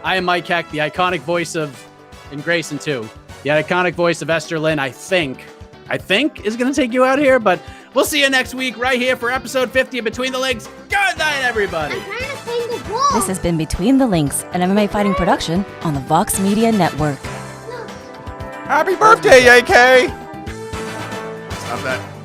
I am Mike Heck, the iconic voice of, and Grayson too, the iconic voice of Esther Lynn, I think is going to take you out here, but we'll see you next week right here for episode 50 of Between the Links. Good night, everybody. This has been Between the Links, an MMA fighting production on the Vox Media Network. Happy birthday, AK! Stop that.